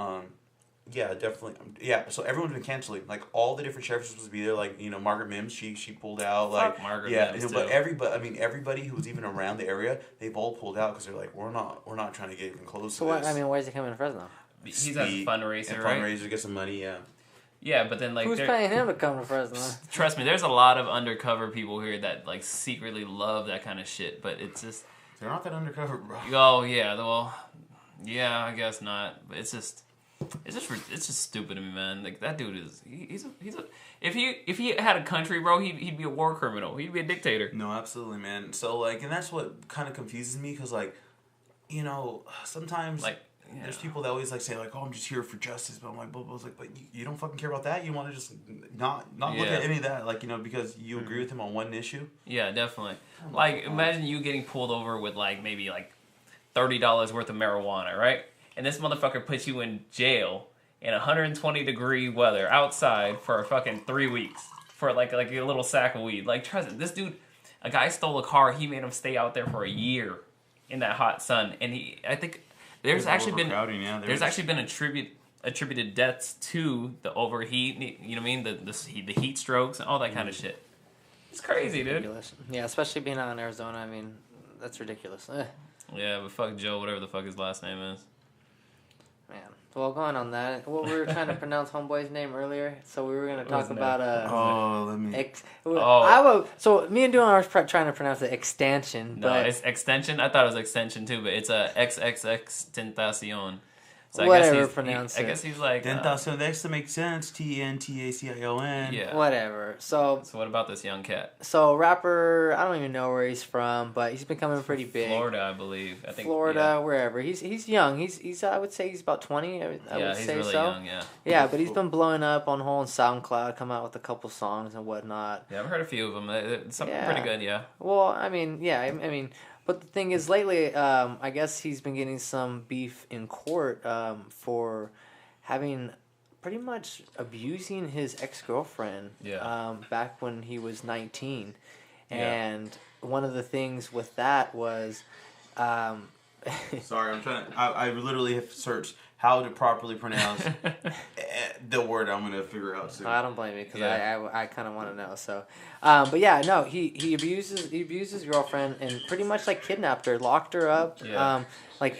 Yeah, definitely. Yeah, so everyone's been canceling. All the different sheriffs were supposed to be there. Margaret Mims, she pulled out. Fuck Margaret Mims, but everybody who was even around the area, they've all pulled out because they're we're not trying to get even close to this. Where's he coming to Fresno? He's at a fundraiser, right? Fundraiser, get some money, yeah. Yeah, but then who's paying him to come to Fresno? Trust me, there's a lot of undercover people here that secretly love that kind of shit, but it's just they're not that undercover, bro. Oh yeah, well, yeah, I guess not, but it's just stupid to me, man. That dude is if he had a country, bro, he'd be a war criminal. He'd be a dictator. No, absolutely, man. So and that's what kind of confuses me because sometimes there's people that always say oh, I'm just here for justice, but I'm but you don't fucking care about that. You want to just not look at any of that because you agree with him on one issue. Yeah, definitely. Imagine you getting pulled over with maybe $30 worth of marijuana, right? And this motherfucker puts you in jail in 120 degree weather outside for fucking 3 weeks for a little sack of weed. Trust me, this dude, a guy stole a car. He made him stay out there for a year in that hot sun. And I think there's actually been attributed deaths to the overheat. You know what I mean? The heat strokes and all that kind of shit. It's crazy, dude. Ridiculous. Yeah, especially being out in Arizona. I mean, that's ridiculous. Yeah, but fuck Joe, whatever the fuck his last name is. Man. Well, going on that, what we were trying to pronounce homeboy's name earlier, so we were going to talk about so me and Duan are trying to pronounce it extension. No, but it's extension. I thought it was extension too, but it's a XXXTentacion. So whatever, pronounce it. I guess he's like Tentacion. That to make sense. Tentacion. Yeah. Whatever. So what about this young cat? So rapper, I don't even know where he's from, but he's becoming pretty big. Florida, I believe. I think Florida, wherever. He's young. He's I would say he's about 20. I would he's say really so. young. Yeah. Yeah, but he's been blowing up on whole SoundCloud, come out with a couple songs and whatnot. Yeah, I've heard a few of them. Something pretty good. Yeah. Well, I mean. But the thing is, lately, I guess he's been getting some beef in court for having pretty much abusing his ex-girlfriend back when he was 19. And one of the things with that was... Sorry, I'm trying to... I literally have searched how to properly pronounce the word I'm going to figure out soon. I don't blame you, because I kind of want to know. So, but yeah, no, he abuses his girlfriend and pretty much like kidnapped her, locked her up. Yeah. Like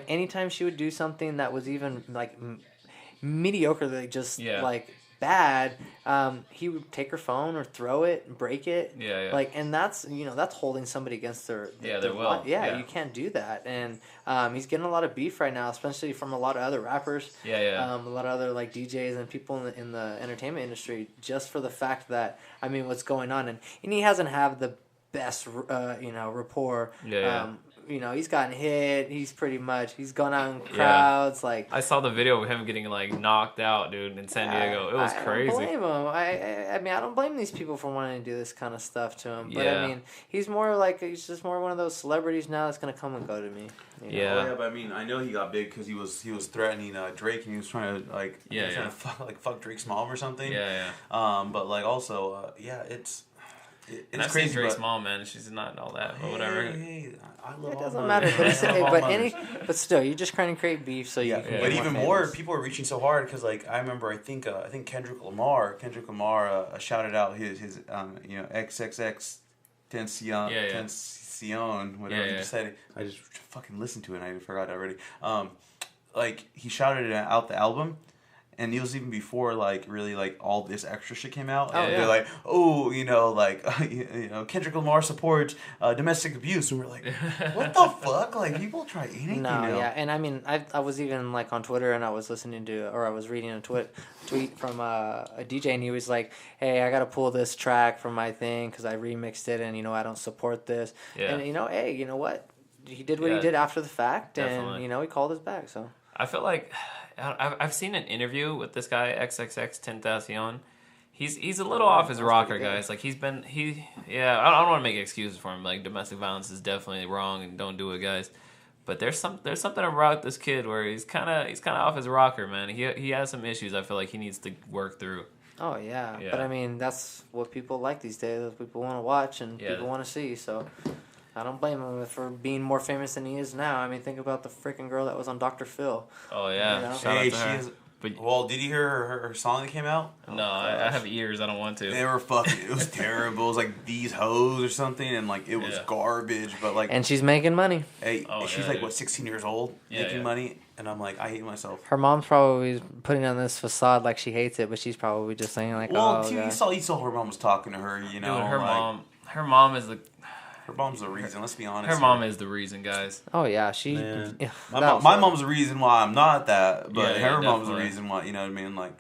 anytime she would do something that was even like mediocrely just like bad, he would take her phone or throw it and break it. Yeah. Like, and that's holding somebody against their will. You can't do that. And he's getting a lot of beef right now, especially from a lot of other rappers. A lot of other like DJs and people in the entertainment industry, just for the fact that what's going on, and he hasn't had the best rapport. He's gotten hit. He's gone out in crowds. Like, I saw the video of him getting like knocked out, dude, in San Diego. It was crazy. I don't blame him. I don't blame these people for wanting to do this kind of stuff to him. But he's just more one of those celebrities now that's gonna come and go to me. Yeah, but I know he got big because he was threatening Drake, and he was trying to fuck Drake's mom or something. But like also it's. And I've seen Drake's mom, man. She's not all that, but whatever. Hey, I love it doesn't matter, but still, you're just trying to create beef so you can. But even more, people are reaching so hard because, like, I remember, I think Kendrick Lamar shouted out his XXXTentacion, whatever he said. I just fucking listened to it and I forgot already. Like, he shouted it out the album. And it was even before, like, really, like, all this extra shit came out. They're like, Kendrick Lamar supports domestic abuse. And we're like, what the fuck? Like, people try anything now. And I was even, like, on Twitter, and I was I was reading a tweet from a DJ, and he was like, hey, I got to pull this track from my thing because I remixed it, and, I don't support this. Yeah. And, hey, you know what? He did what he did after the fact, definitely. And, he called us back, so. I feel like... I've seen an interview with this guy XXXTentacion. He's a little off his rocker, guys. Like I don't want to make excuses for him. Like, domestic violence is definitely wrong and don't do it, guys. But there's something about this kid where he's kind of off his rocker, man. He has some issues. I feel like he needs to work through. Oh yeah. But that's what people like these days. People want to watch and people want to see. So. I don't blame him for being more famous than he is now. Think about the freaking girl that was on Dr. Phil. Oh, yeah. Shout out to her. Well, did you hear her song that came out? No, I have ears. I don't want to. They were fucking... It was terrible. It was like These Hoes or something, and like it was garbage. But like... And she's making money. Hey, she's 16 years old, making money, and I'm like, I hate myself. Her mom's probably putting on this facade like she hates it, but she's probably just saying like, you saw her mom was talking to her, Dude, her mom is the... Her mom's the reason. Let's be honest. Her mom is the reason, guys. Oh yeah, my mom's the reason why I'm not that, but her mom's the reason why. You know what I mean? Like,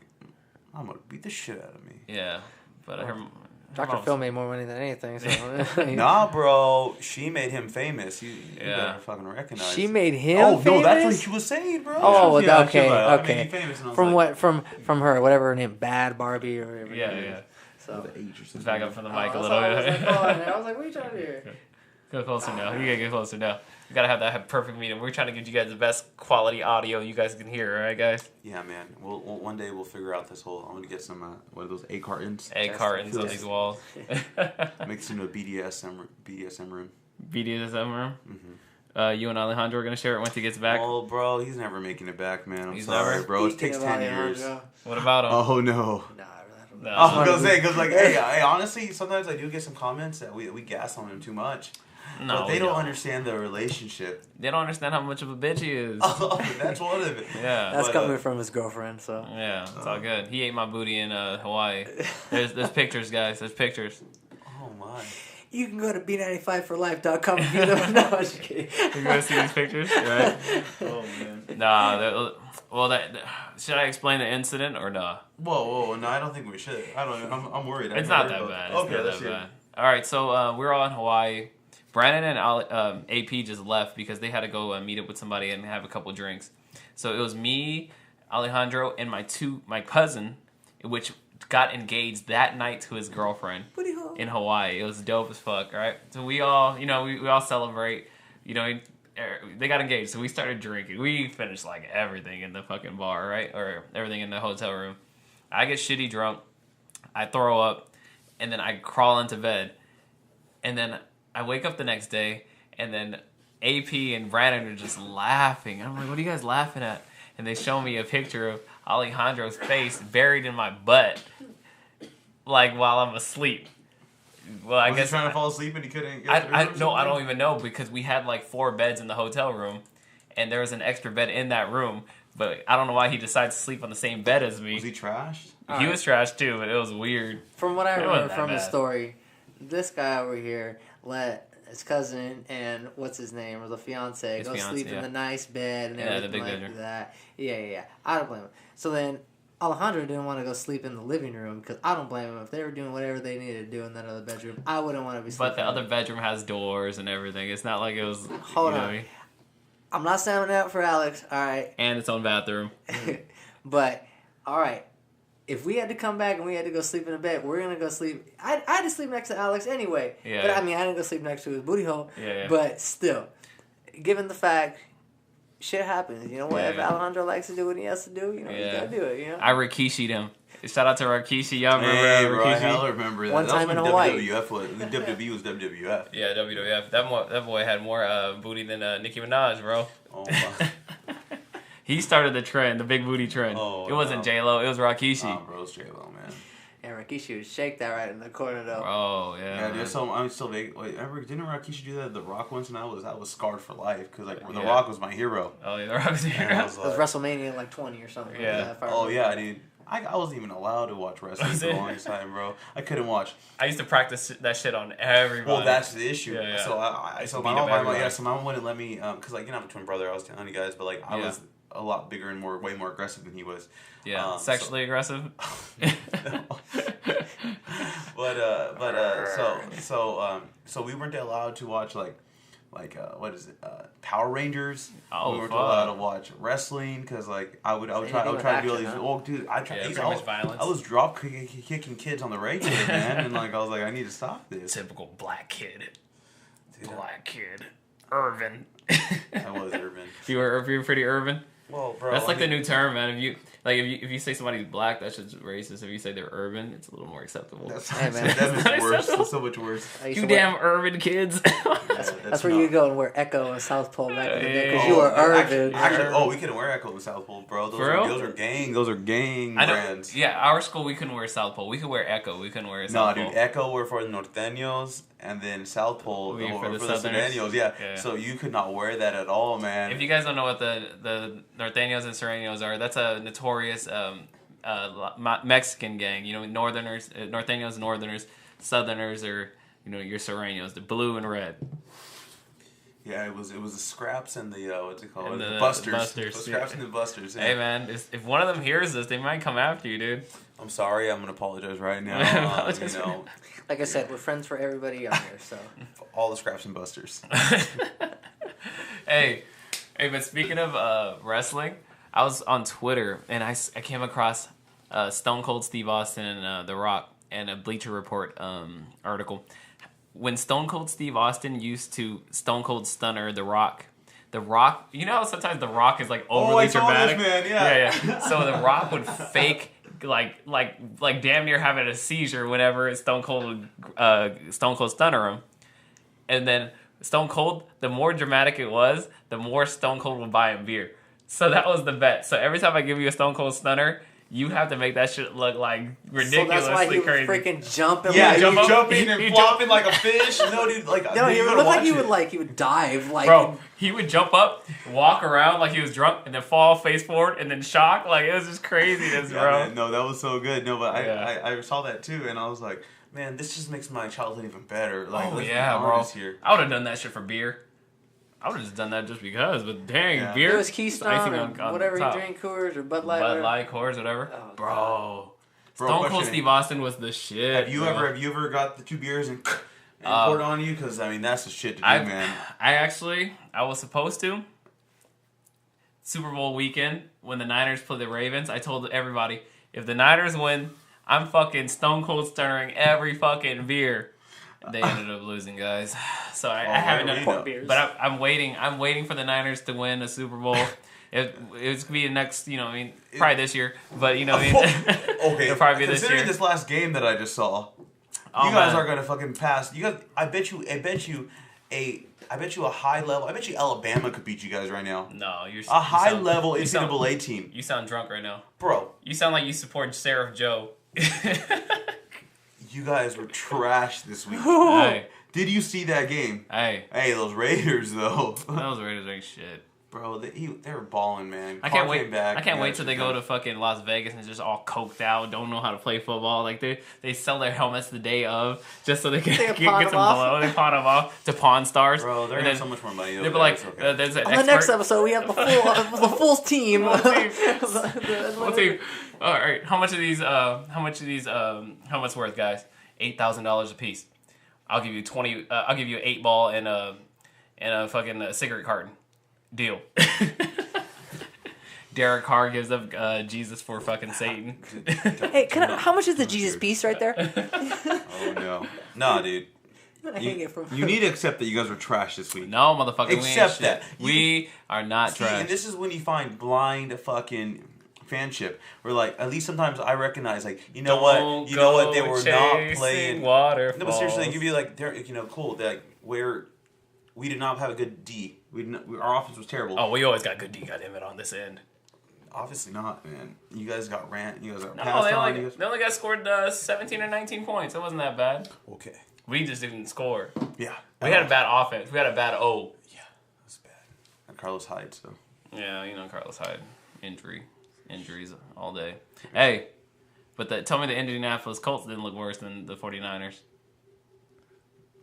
I'm gonna beat the shit out of me. Yeah, but her Dr. Phil made more money than anything. So. Nah, bro, she made him famous. You better fucking recognize. She made him. famous? No, that's what she was saying, bro. Oh, okay. From her, whatever her name, Bad Barbie or whatever. Yeah. So, back up from the mic a little bit. I was like, what are you trying to do here? Go closer now. You gotta get closer now. We gotta have that perfect meeting. We're trying to give you guys the best quality audio you guys can hear, alright, guys? Yeah, man. One day we'll figure out this whole... I'm gonna get some, what are those, egg cartons? Egg cartons on these walls. Mix into a BDSM room. BDSM room? Mm-hmm. You and Alejandro are gonna share it once he gets back? Oh, bro, he's never making it back, man. I'm sorry, bro. It takes 10 years. What about him? Oh, no. No, I was gonna say, because, like, hey, honestly, sometimes I do get some comments that we gas on him too much. No, but they don't understand the relationship. They don't understand how much of a bitch he is. Oh, that's one of it. Yeah, that's coming from his girlfriend. So yeah, it's all good. He ate my booty in Hawaii. There's pictures, guys. There's pictures. Oh my. You can go to b95forlife.com if you don't know. I'm just kidding. You guys see these pictures, right? Oh man. Nah. Should I explain the incident or nah? Whoa! No, I don't think we should. I'm worried. It's not that bad. It's not that bad. All right, so we're all in Hawaii. Brandon and AP just left because they had to go meet up with somebody and have a couple drinks. So it was me, Alejandro, and my cousin, which got engaged that night to his girlfriend in Hawaii. It was dope as fuck, right? So we all, we all celebrate. They got engaged, so we started drinking. We finished like everything in the fucking bar, right? Or everything in the hotel room. I get shitty drunk. I throw up, and then I crawl into bed. And then I wake up the next day, and then AP and Brandon are just laughing. I'm like, what are you guys laughing at? And they show me a picture of Alejandro's face buried in my butt, like while I'm asleep. Well, I guess he trying to fall asleep and he couldn't. I don't even know because we had like 4 beds in the hotel room, and there was an extra bed in that room. But I don't know why he decided to sleep on the same bed as me. Was he trashed? He was trashed too, but it was weird. From what I remember from the story, this guy over here let his cousin and what's his name or the fiance go sleep in the nice bed and everything the big like bedroom. that. Yeah. I don't blame him. So then Alejandro didn't want to go sleep in the living room because I don't blame him. If they were doing whatever they needed to do in that other bedroom, I wouldn't want to be sleeping. But the other bedroom has doors and everything. It's not like it was. Hold on. I'm not standing up for Alex, all right? And its own bathroom. But, all right. If we had to come back and we had to go sleep in a bed, we're going to go sleep. I had to sleep next to Alex anyway. Yeah. But, I didn't go sleep next to his booty hole. Yeah. But still, given the fact, shit happens. You know what? If Alejandro likes to do what he has to do, you got to do it, I Rakishi'd him. Shout out to Rikishi. Y'all remember Rikishi? Rikishi? I hell remember that. One time in Hawaii. WWE was WWF. Yeah, WWF. That boy had more booty than Nicki Minaj, bro. Oh, my. He started the trend, the big booty trend. It wasn't J-Lo, it was Rikishi. Oh, bro, it's J-Lo, man. And Rikishi would shake that right in the corner, though. Oh, yeah. Yeah, dude, so I'm still vague. Wait, didn't Rikishi do that at The Rock once? And I was scarred for life because The Rock was my hero. Oh, yeah, The Rock was your hero. It was WrestleMania like 20 or something. Yeah. Dude. I wasn't even allowed to watch wrestling for the longest time, bro. I couldn't watch. I used to practice that shit on everybody. Well, that's the issue. Yeah. So my mom wouldn't let me, because I have a twin brother. I was telling you guys, but I was a lot bigger and way more aggressive than he was. Yeah, sexually aggressive. So we weren't allowed to watch what is it? Power Rangers. Oh, we weren't allowed to watch wrestling because I would try to do all these. Oh, dude, I was drop kicking kids on the regular, man, and I was like, I need to stop this. Typical black kid. Irvin. I was Irvin. You were pretty Irvin. Well, bro, that's the new term, man. If you say somebody's black, that's just racist. If you say they're urban, it's a little more acceptable. That's worse. That's so much worse. You damn urban kids. That's where you go and wear Echo and South Pole back in the day because you were urban. Actually, we couldn't wear Echo and South Pole, bro. Those are gang brands. Yeah, our school we couldn't wear South Pole. We could wear Echo. We couldn't wear South Pole. No, dude, Echo were for the Norteños, and then South Pole for the Southerners. Yeah. So you could not wear that at all, man. If you guys don't know what the Norteños and Sureños are, that's a notorious Mexican gang. Northerners, Norteños, Northerners, Southerners, or your Sureños, the blue and red. Yeah, it was the Scraps and the what's it called? And the Busters. The Scraps and the Busters. Yeah. Hey man, if one of them hears this, they might come after you, dude. I'm sorry. I'm gonna apologize right now. Like I said, we're friends for everybody on here, so all the Scraps and Busters. Hey, but speaking of wrestling, I was on Twitter and I came across Stone Cold Steve Austin and The Rock and a Bleacher Report article. When Stone Cold Steve Austin used to Stone Cold Stunner The Rock, how sometimes The Rock is overly dramatic? This man, yeah. So The Rock would fake like damn near having a seizure whenever Stone Cold Stunner him. And then Stone Cold, the more dramatic it was, the more Stone Cold would buy him beer. So that was the bet. So every time I give you a Stone Cold Stunner, you have to make that shit look like So ridiculously that's why he crazy. would freaking jump and Yeah, like, he jump was up. jumping and He flopping like a fish. No, dude, like no, you he would gotta look like watch it. he would dive like. Bro, he would jump up, walk around like he was drunk, and then fall face forward, and then shock. Like, it was just craziness, Yeah, bro. man, no, that was so good. No, but Yeah. I saw that too, and I was like, man, this just makes my childhood even better. Like, Oh, let's be yeah, bro. honest here. I would have done that shit for beer. I would have just done that just because, but dang, Yeah. beer. It was it's Keystone icing or on whatever top. you drink, Coors or Bud Light. Bud whatever. Light, Coors, whatever. Oh, Bro. Bro, Stone Cold question. Steve Austin was the shit. Have you bro. ever got the 2 beers and poured on you? Because I mean, that's the shit to do, man. I was supposed to. Super Bowl weekend, when the Niners play the Ravens, I told everybody, if the Niners win, I'm fucking Stone Cold stirring every fucking beer. They ended up losing, guys. So I haven't done Port beers. But I'm waiting. I'm waiting for the Niners to win a Super Bowl. It's gonna be the next, probably this year. But Okay, it'll probably be this considering year. this last game that I just saw, Oh, you guys man. are gonna fucking pass. You guys, I bet you a high level. I bet you Alabama could beat you guys right now. No, you're A high level you sound- NCAA team, You sound drunk right now. bro. You sound like you support Seraph Joe. You guys were trash this week. Hey, Did you see that game? hey, Hey, those Raiders though, those Raiders ain't shit. bro. They were balling, man. I can't Carr wait. came back. I can't You wait guys till were they go good. to fucking Las Vegas and just all coked out, don't know how to play football. Like they sell their helmets the day of just so they can They get pawn some them off. blow. They pawn them off to Pawn Stars. Bro, they're and gonna then have so much more money. they'll over be there, like, it's okay. there's an On the expert. next episode, we have the full team. Full team. The- We'll see. All right, how much of these helmets worth, guys? $8,000 a piece. I'll give you 20. I'll give you an 8-ball and a fucking cigarette carton. Deal. Derek Carr gives up Jesus for fucking Satan. Hey, how much is the Jesus piece right there? Oh no, nah, dude. I hang it from. You need to accept that you guys were trash this week. No, motherfucker, Accept we ain't that. shit. We are not See, trash. and this is when you find blind fucking fanship. Where like at least sometimes I recognize like you know what they were not playing. Waterfalls. No, but seriously, they give you like they're cool. They're like where we did not have a good D. Our offense was terrible. Oh, we always got good D, goddammit, on this end. Obviously not, man. You guys got rant. You guys got No, passed they on. only, You guys... they only got scored 17 or 19 points. It wasn't that bad. Okay. We just didn't score. Yeah. We had a bad offense. We had a bad O. Yeah, that's bad. And Carlos Hyde, so. Yeah, Carlos Hyde. Injuries all day. Hey, but tell me the Indianapolis Colts didn't look worse than the 49ers.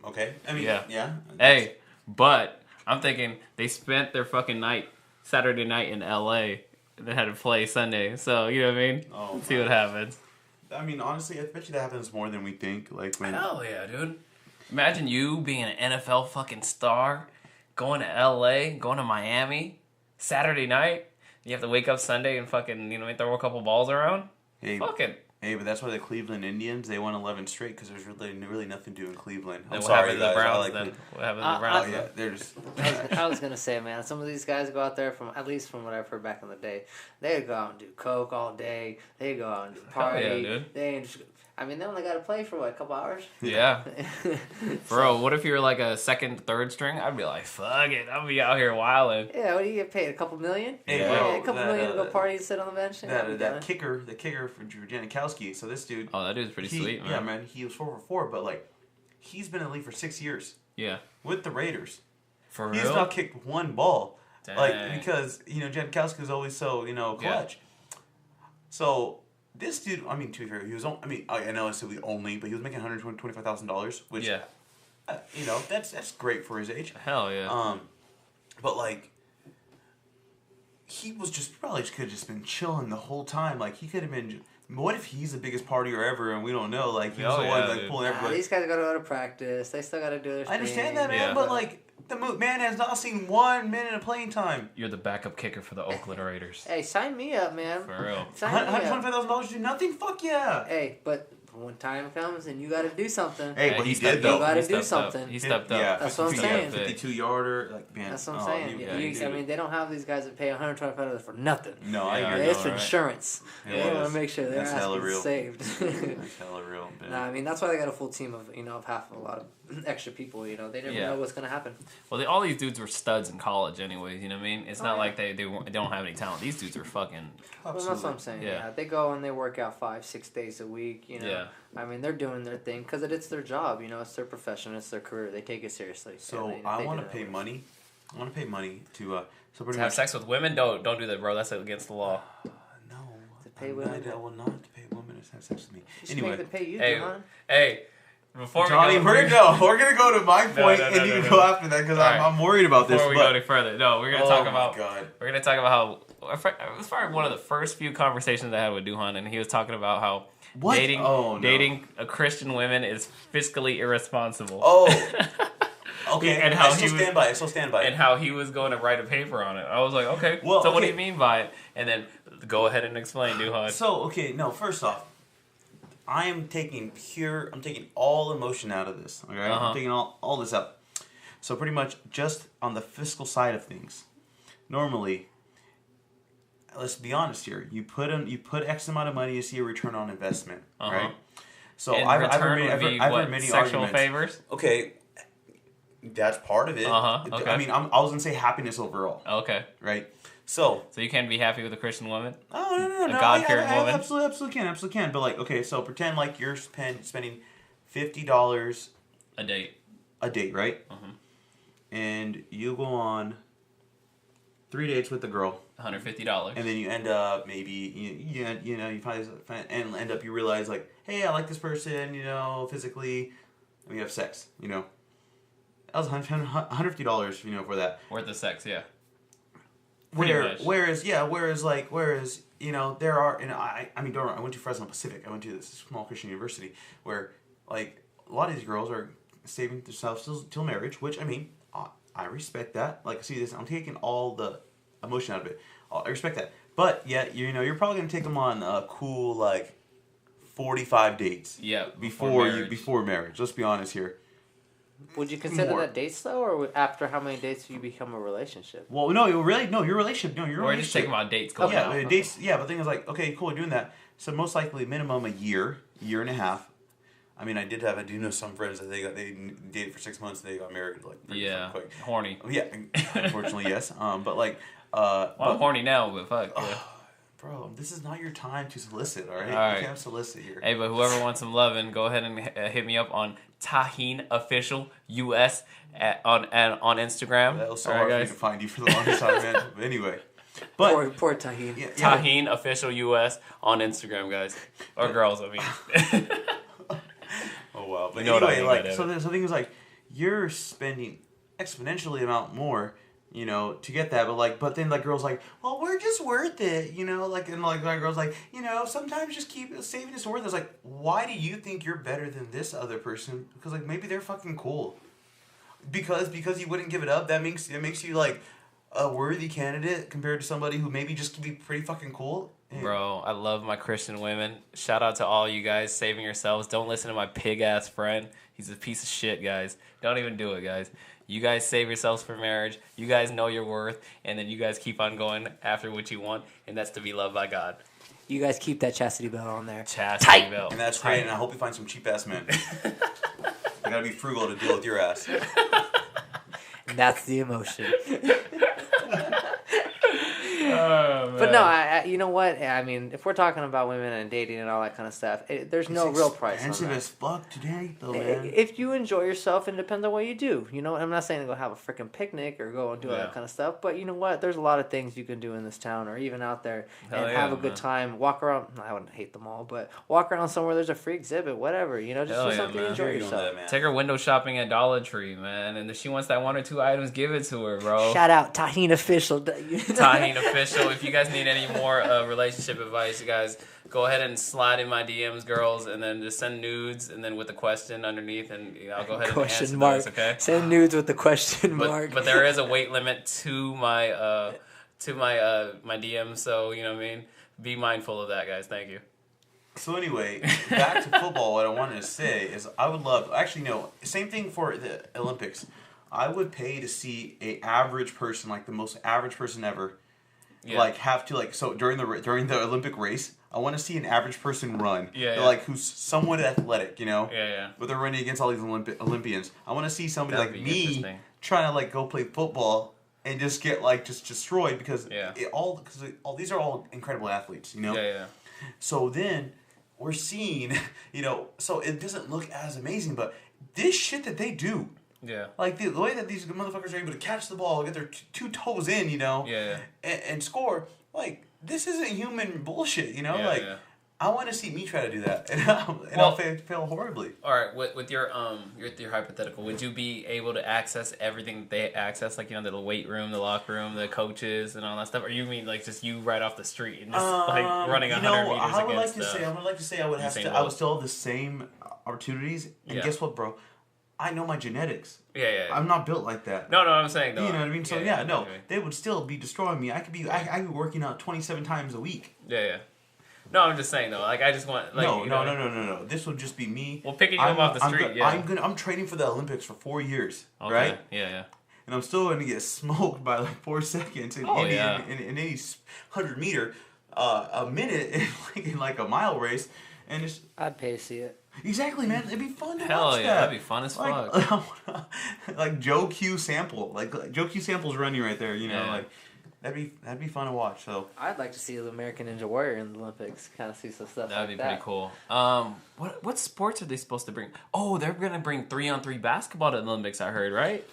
Okay. I mean, Yeah. yeah. Hey, but I'm thinking they spent their fucking Saturday night in L.A. and then had to play Sunday. So, you know what I mean? Oh, Let's see what happens. I mean, honestly, I bet you that happens more than we think. Like when. Hell yeah, dude. Imagine you being an NFL fucking star, going to L.A., going to Miami, Saturday night. You have to wake up Sunday and fucking, throw a couple balls around. Hey, Fuck it. Hey, but that's why the Cleveland Indians, they won 11 straight because there's really nothing to do in Cleveland. Then I'm what sorry, happened to the guys. I Browns like then? it. What happened to the Browns? Oh, yeah, they're just... I was gonna say, man, some of these guys go out there at least from what I've heard back in the day, they go out and do coke all day. They go out and do party. Hell yeah, dude. They ain't just, they only got to play for a couple hours. Yeah. Bro, what if you were like a second, third string? I'd be like, fuck it. I'll be out here wilding. Yeah, what do you get paid? A couple million? Hey, Yeah. bro, A couple million to go party and sit on the bench. the kicker for Janikowski. So this dude... Oh, that dude's pretty sweet, man. Yeah, man. He was 4 for 4, but like, he's been in the league for 6 years Yeah. with the Raiders. For He's real? not kicked one ball. Dang. Like, because, Janikowski was always so, clutch. So... This dude, I mean, to be fair, he was. I know I said we only, but he was making $125,000, which, Yeah. That's great for his age. Hell yeah. But like, he was probably could have just been chilling the whole time. Like he could have been. What if he's the biggest partier ever and we don't know? Like he was Oh, the one yeah, like dude. pulling everybody. These guys got to go to practice. They still got to do their thing. I understand that, man, Yeah. but like the man has not seen 1 minute of playing time. You're the backup kicker for the Oakland Raiders. Hey, sign me up, man. For real. Sign me up. $125,000 do nothing. Fuck yeah. Hey, but when time comes and you got to do something. Hey, Yeah, but he stepped did though. You gotta He do stepped up. something. He stepped up. Yeah, That's what I'm 52 saying. 52-yarder, like man. That's what I'm oh, saying. he- They don't have these guys that pay $125 for nothing. No, I Yeah, agree. It's know, for right? insurance. It They want is. to make sure their That's ass hella gets real. saved. That's hella real. Man. Nah, that's why they got a full team of half of a lot of extra people. You know, they never know what's gonna happen. Well, all these dudes were studs in college, anyways. You know what I mean? It's not like they don't have any talent. These dudes are fucking. Well, that's what I'm saying. Yeah, they go and they work out 5-6 days a week. You know, I mean, they're doing their thing because it's their job. You know, it's their profession, it's their career. They take it seriously. So I want to pay money. I want to pay money to to have sex with women. Don't do that, bro. That's against the law. No, to pay women. I will not pay women to have sex with me. Anyway, make them pay you, hey. Before Johnny, we're gonna go to my point, and you can go after that because I'm worried about this. Before we go any further, we're gonna talk about. God. We're gonna talk about how. It was probably one of the first few conversations I had with Duhan, and he was talking about how dating a Christian woman is fiscally irresponsible. Oh. Okay, and how I still stand by it. And how he was going to write a paper on it. I was like, okay, so what do you mean by it? And then go ahead and explain, Duhan. So, first off, I'm taking all emotion out of this. Okay, I'm taking all this out. So pretty much just on the fiscal side of things. Normally, let's be honest here. You put X amount of money, you see a return on investment, right? So I've heard many sexual arguments. Favors. Okay. That's part of it. Okay. I mean, I was gonna say happiness overall. Okay. Right. So you can't be happy with a Christian woman? Oh, no. A God-fearing woman? Absolutely can. But like, okay, so pretend like you're spending $50 a date. A date, right? And you go on 3 dates with the girl. $150. And then you end up maybe you find and end up you realize like, hey, I like this person, physically, and we have sex, That was $150, for that. Worth of sex, yeah. Whereas, there are, and I went to Fresno Pacific. I went to this small Christian university where, like, a lot of these girls are saving themselves till marriage, which, I respect that. Like, see this, I'm taking all the emotion out of it. I respect that. But, yeah, you're probably going to take them on a cool, like, 45 dates. Yeah. Before marriage. Let's be honest here. Would you consider that dates though, or after how many dates do you become a relationship? Well, no, your relationship. Or just talking about dates. Dates. Yeah, but the thing is like, okay, cool, you're doing that. So most likely, minimum a year and a half. I do know some friends that they dated for 6 months and they got married like pretty quick. Horny. Yeah, unfortunately yes. But like, I'm horny now, but fuck. Yeah. Bro, this is not your time to solicit, all right? All right. You can't solicit here. Hey, but whoever wants some loving, go ahead and hit me up on Taheen Official US on Instagram. That was so hard for me to find you for the longest time, man. But anyway. But, poor Taheen. Yeah. Taheen Official US on Instagram, guys. Or girls, I mean. Oh, wow. But anyway, so the thing is, like, you're spending exponentially amount more, to get that, but then like girls like, well, we're just worth it, and my girls like, sometimes just keep saving is worth it. It's like, why do you think you're better than this other person? Because like maybe they're fucking cool. Because you wouldn't give it up, that makes you like a worthy candidate compared to somebody who maybe just could be pretty fucking cool. Bro, I love my Christian women. Shout out to all you guys saving yourselves. Don't listen to my pig ass friend. He's a piece of shit, guys. Don't even do it, guys. You guys save yourselves for marriage. You guys know your worth, and then you guys keep on going after what you want, and that's to be loved by God. You guys keep that chastity belt on there. Chastity belt. And that's great, and I hope you find some cheap-ass men. I gotta be frugal to deal with your ass. And that's the emotion. Oh, but no, you know what? I mean, if we're talking about women and dating and all that kind of stuff, there's no real price on that. It's expensive as fuck today, though, man. If you enjoy yourself, it depends on what you do. I'm not saying to go have a freaking picnic or go and do all that kind of stuff, but you know what? There's a lot of things you can do in this town or even out there and have a good time. Walk around. I wouldn't hate them all, but walk around somewhere there's a free exhibit, whatever. Just do something to enjoy yourself. Take her window shopping at Dollar Tree, man, and if she wants that 1 or 2 items, give it to her, bro. Shout out Taheen Official. Taheen Official. If you guys need any more relationship advice, you guys go ahead and slide in my DMs, girls, and then just send nudes, and then with the question underneath, and I'll go ahead and answer those, okay? Send nudes with the question mark. But there is a weight limit to my my DMs, so you know what I mean. Be mindful of that, guys. Thank you. So anyway, back to football. What I wanted to say is I would love. Actually, no. Same thing for the Olympics. I would pay to see a average person, like the most average person ever. Yeah. Like have to so during the Olympic race, I want to see an average person run. Yeah. Like who's somewhat athletic, you know. Yeah. But they're running against all these Olympians. I want to see somebody That'd like be me trying to like go play football and just get like just destroyed because all these are all incredible athletes, you know. Yeah. So then we're seeing, you know, so it doesn't look as amazing, but this shit that they do. Yeah. Like the way that these motherfuckers are able to catch the ball, get their two toes in, you know, and score. Like this isn't human bullshit, you know. I want to see me try to do that, and I'll fail horribly. All right, with your hypothetical, would you be able to access everything that they access, like, you know, the weight room, the locker room, the coaches, and all that stuff? Or you mean like just you right off the street and just like running 100 meters against? I would like to say I would still have the same opportunities. And guess what, bro? I know my genetics. Yeah. I'm not built like that. No, I'm saying though. You know what I mean? So they would still be destroying me. I could be working out 27 times a week. Yeah. No, I'm just saying though. Like I just want like no. This would just be me. Well, picking you up off the street. I'm training for the Olympics for 4 years, right? Yeah. And I'm still going to get smoked by like 4 seconds in any 100 meter, a minute in like a mile race, and it's. I'd pay to see it. Exactly, man. It'd be fun to watch that. Hell yeah, that'd be fun as fuck. Like Joe Q Sample, like Joe Q Sample's running right there. You know, like. That'd be fun to watch. So I'd like to see the American Ninja Warrior in the Olympics. Kind of see some stuff. That'd be pretty cool. What sports are they supposed to bring? Oh, they're gonna bring 3-on-3 basketball to the Olympics. I heard, right?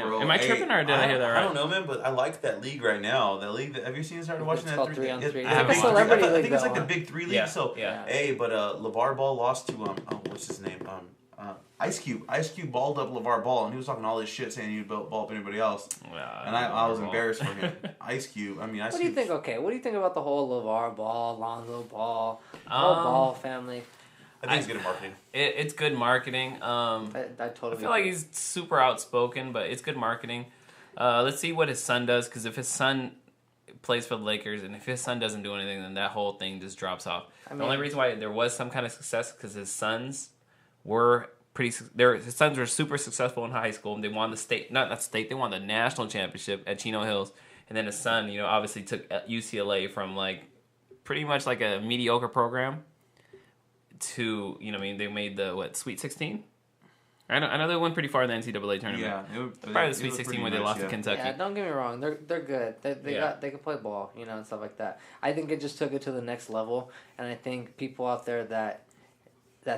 Bro, am I tripping or did I hear that right? I don't know, man, but I like that league right now. That league. Have you started watching that? 3-on-3. I think it's like the big 3 league. Yeah. So but LeVar Ball lost to what's his name? Ice Cube. Ice Cube balled up LeVar Ball, and he was talking all this shit saying he'd ball up anybody else. And I was embarrassed for him. Ice Cube. Ice Cube. What do you think? Okay, what do you think about the whole LeVar Ball, Lonzo Ball, whole Ball family? I think it's good marketing. It's good marketing. I totally. I feel like he's super outspoken, but it's good marketing. Let's see what his son does, because if his son plays for the Lakers, and if his son doesn't do anything, then that whole thing just drops off. The only reason why there was some kind of success because his sons were his sons were super successful in high school, and they won the state, not state, they won the national championship at Chino Hills, and then his son, you know, obviously took UCLA from like pretty much like a mediocre program to, you know, I mean, they made the Sweet 16. I know they went pretty far in the NCAA tournament. Yeah, probably the Sweet 16 when they lost to Kentucky. Yeah, don't get me wrong, they're good. They can play ball, you know, and stuff like that. I think it just took it to the next level, and I think people out there that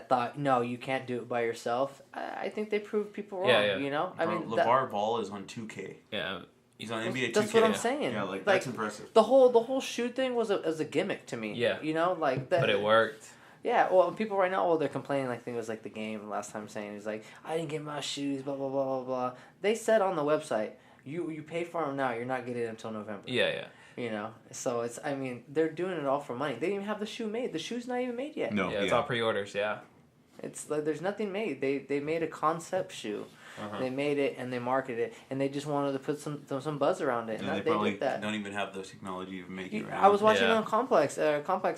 thought, no, you can't do it by yourself, I think they proved people wrong. Yeah. You know, LeVar Ball is on 2K. Yeah. He's on NBA 2K. That's what I'm saying. Yeah, like that's impressive. The whole shoe thing was a gimmick to me. Yeah. You know, like that. But it worked. Yeah, well, people right now, they're complaining like it was like the game last time saying he's like, I didn't get my shoes, blah blah blah blah blah. They said on the website, you pay for them now, you're not getting it until November. Yeah. You know, so it's, I mean, they're doing it all for money. They didn't even have the shoe made. The shoe's not even made yet. No. Yeah, it's all pre-orders. Yeah. It's like there's nothing made. They made a concept shoe. Uh-huh. They made it and they marketed it, and they just wanted to put some buzz around it. And they probably don't even have the technology of making it. I was watching it on Complex,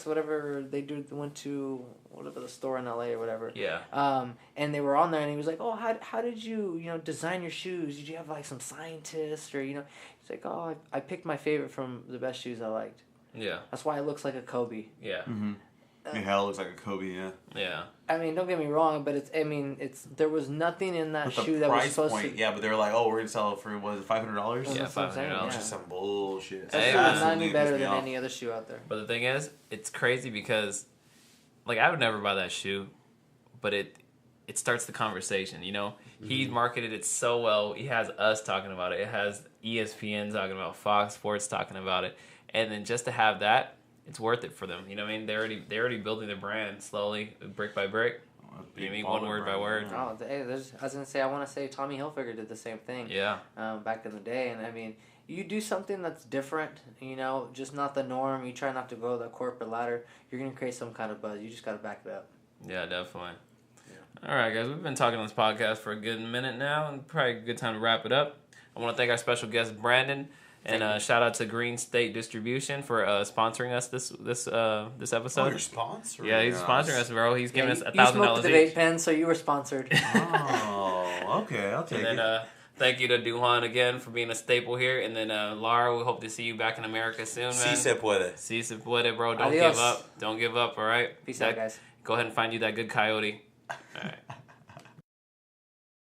whatever they went to whatever the store in LA or whatever. Yeah. And they were on there, and he was like, "Oh, how did you design your shoes? Did you have like some scientist or?" He's like, "Oh, I picked my favorite from the best shoes I liked." Yeah. That's why it looks like a Kobe. Yeah. Mm-hmm. Your hair looks like a Kobe, yeah. Yeah. I mean, don't get me wrong, but there was nothing in that shoe that was supposed to. Yeah, but they were like, oh, we're gonna sell it for $500? Yeah, $500. Which is some bullshit. That shoe was not any better than any other shoe out there. But the thing is, it's crazy because, like, I would never buy that shoe, but it starts the conversation. You know, he marketed it so well. He has us talking about it. It has ESPN talking about, Fox Sports talking about it, and then just to have that. It's worth it for them. You know what I mean? They're already building their brand slowly, brick by brick. You mean one word by word? Oh, I was gonna say, I want to say Tommy Hilfiger did the same thing. Yeah. Back in the day, and I mean, you do something that's different. You know, just not the norm. You try not to go the corporate ladder. You're gonna create some kind of buzz. You just gotta back it up. Yeah, definitely. Yeah. All right, guys, we've been talking on this podcast for a good minute now, and probably a good time to wrap it up. I want to thank our special guest Brandon. And shout out to Green State Distribution for sponsoring us this episode. Oh, you're sponsoring? Yeah, he's sponsoring us, bro. He's giving us $1,000 each. You smoked the vape pen, so you were sponsored. Oh, okay, I'll take it. And then Thank you to Duhan again for being a staple here. And then Lara, we hope to see you back in America soon, man. Si se puede. Si se puede, bro. Don't Adios. give up. Don't give up, all right? Peace out, guys. Go ahead and find you that good coyote. All right.